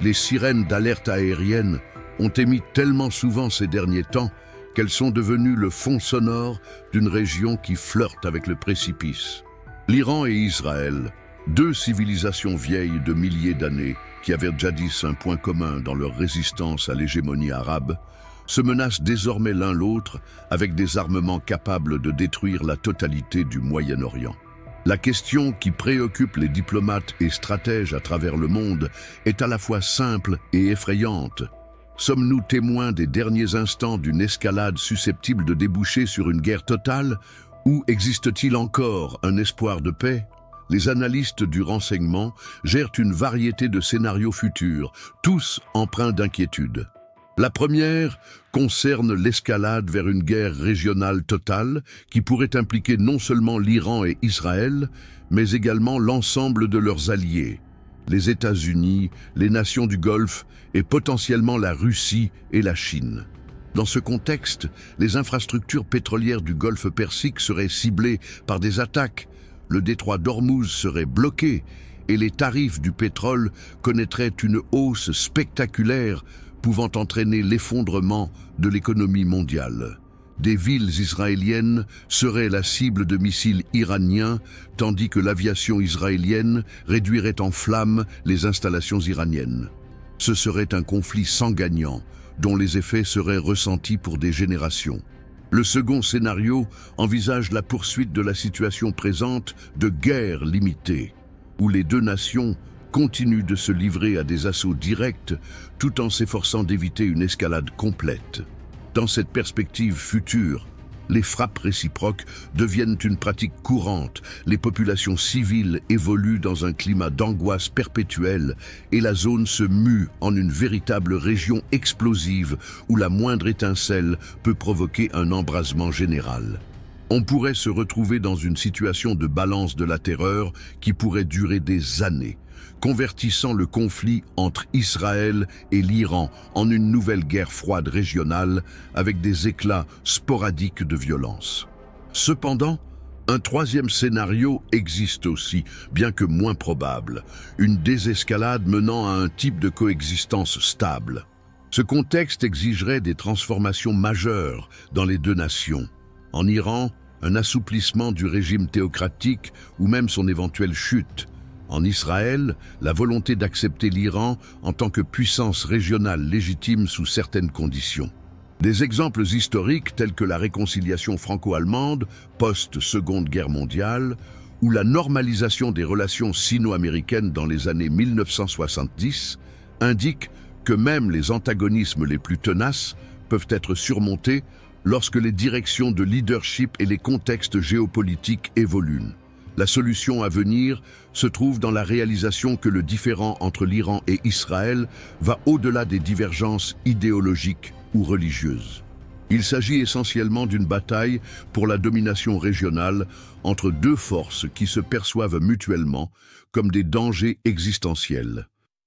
Les sirènes d'alerte aérienne ont émis tellement souvent ces derniers temps qu'elles sont devenues le fond sonore d'une région qui flirte avec le précipice. L'Iran et Israël, deux civilisations vieilles de milliers d'années qui avaient jadis un point commun dans leur résistance à l'hégémonie arabe, se menacent désormais l'un l'autre avec des armements capables de détruire la totalité du Moyen-Orient. La question qui préoccupe les diplomates et stratèges à travers le monde est à la fois simple et effrayante. Sommes-nous témoins des derniers instants d'une escalade susceptible de déboucher sur une guerre totale, ou existe-t-il encore un espoir de paix? Les analystes du renseignement gèrent une variété de scénarios futurs, tous empreints d'inquiétude. La première concerne l'escalade vers une guerre régionale totale qui pourrait impliquer non seulement l'Iran et Israël, mais également l'ensemble de leurs alliés, les États-Unis, les nations du Golfe et potentiellement la Russie et la Chine. Dans ce contexte, les infrastructures pétrolières du Golfe Persique seraient ciblées par des attaques, le détroit d'Ormuz serait bloqué et les tarifs du pétrole connaîtraient une hausse spectaculaire pouvant entraîner l'effondrement de l'économie mondiale. Des villes israéliennes seraient la cible de missiles iraniens, tandis que l'aviation israélienne réduirait en flammes les installations iraniennes. Ce serait un conflit sans gagnant, dont les effets seraient ressentis pour des générations. Le second scénario envisage la poursuite de la situation présente de guerre limitée, où les deux nations continuent de se livrer à des assauts directs tout en s'efforçant d'éviter une escalade complète. Dans cette perspective future, les frappes réciproques deviennent une pratique courante, les populations civiles évoluent dans un climat d'angoisse perpétuelle et la zone se mue en une véritable région explosive où la moindre étincelle peut provoquer un embrasement général. On pourrait se retrouver dans une situation de balance de la terreur qui pourrait durer des années, convertissant le conflit entre Israël et l'Iran en une nouvelle guerre froide régionale avec des éclats sporadiques de violence. Cependant, un troisième scénario existe aussi, bien que moins probable, une désescalade menant à un type de coexistence stable. Ce contexte exigerait des transformations majeures dans les deux nations. En Iran, un assouplissement du régime théocratique ou même son éventuelle chute. En Israël, la volonté d'accepter l'Iran en tant que puissance régionale légitime sous certaines conditions. Des exemples historiques tels que la réconciliation franco-allemande post-Seconde Guerre mondiale ou la normalisation des relations sino-américaines dans les années 1970 indiquent que même les antagonismes les plus tenaces peuvent être surmontés lorsque les directions de leadership et les contextes géopolitiques évoluent. La solution à venir se trouve dans la réalisation que le différend entre l'Iran et Israël va au-delà des divergences idéologiques ou religieuses. Il s'agit essentiellement d'une bataille pour la domination régionale entre deux forces qui se perçoivent mutuellement comme des dangers existentiels.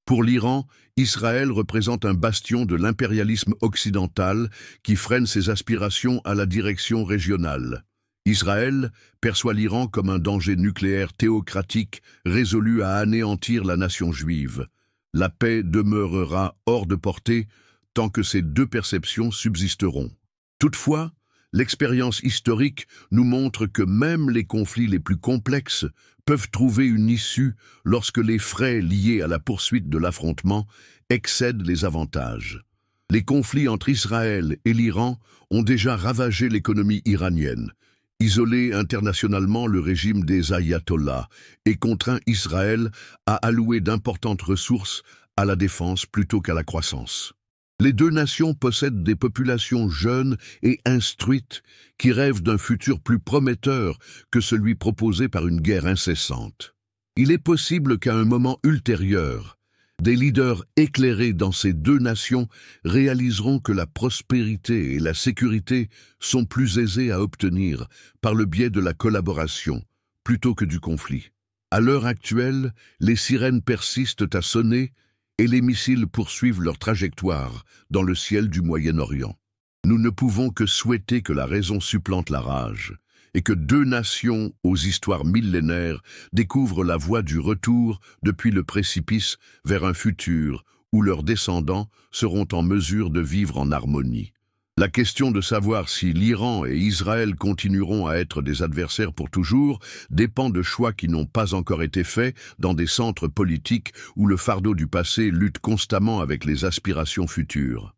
Pour l'Iran, Israël représente un bastion de l'impérialisme occidental qui freine ses aspirations à la direction régionale. Israël perçoit l'Iran comme un danger nucléaire théocratique résolu à anéantir la nation juive. La paix demeurera hors de portée tant que ces deux perceptions subsisteront. Toutefois, l'expérience historique nous montre que même les conflits les plus complexes peuvent trouver une issue lorsque les frais liés à la poursuite de l'affrontement excèdent les avantages. Les conflits entre Israël et l'Iran ont déjà ravagé l'économie iranienne, isolé internationalement le régime des ayatollahs et contraint Israël à allouer d'importantes ressources à la défense plutôt qu'à la croissance. Les deux nations possèdent des populations jeunes et instruites qui rêvent d'un futur plus prometteur que celui proposé par une guerre incessante. Il est possible qu'à un moment ultérieur, des leaders éclairés dans ces deux nations réaliseront que la prospérité et la sécurité sont plus aisées à obtenir par le biais de la collaboration plutôt que du conflit. À l'heure actuelle, les sirènes persistent à sonner et les missiles poursuivent leur trajectoire dans le ciel du Moyen-Orient. Nous ne pouvons que souhaiter que la raison supplante la rage et que deux nations aux histoires millénaires découvrent la voie du retour depuis le précipice vers un futur où leurs descendants seront en mesure de vivre en harmonie. La question de savoir si l'Iran et Israël continueront à être des adversaires pour toujours dépend de choix qui n'ont pas encore été faits dans des centres politiques où le fardeau du passé lutte constamment avec les aspirations futures.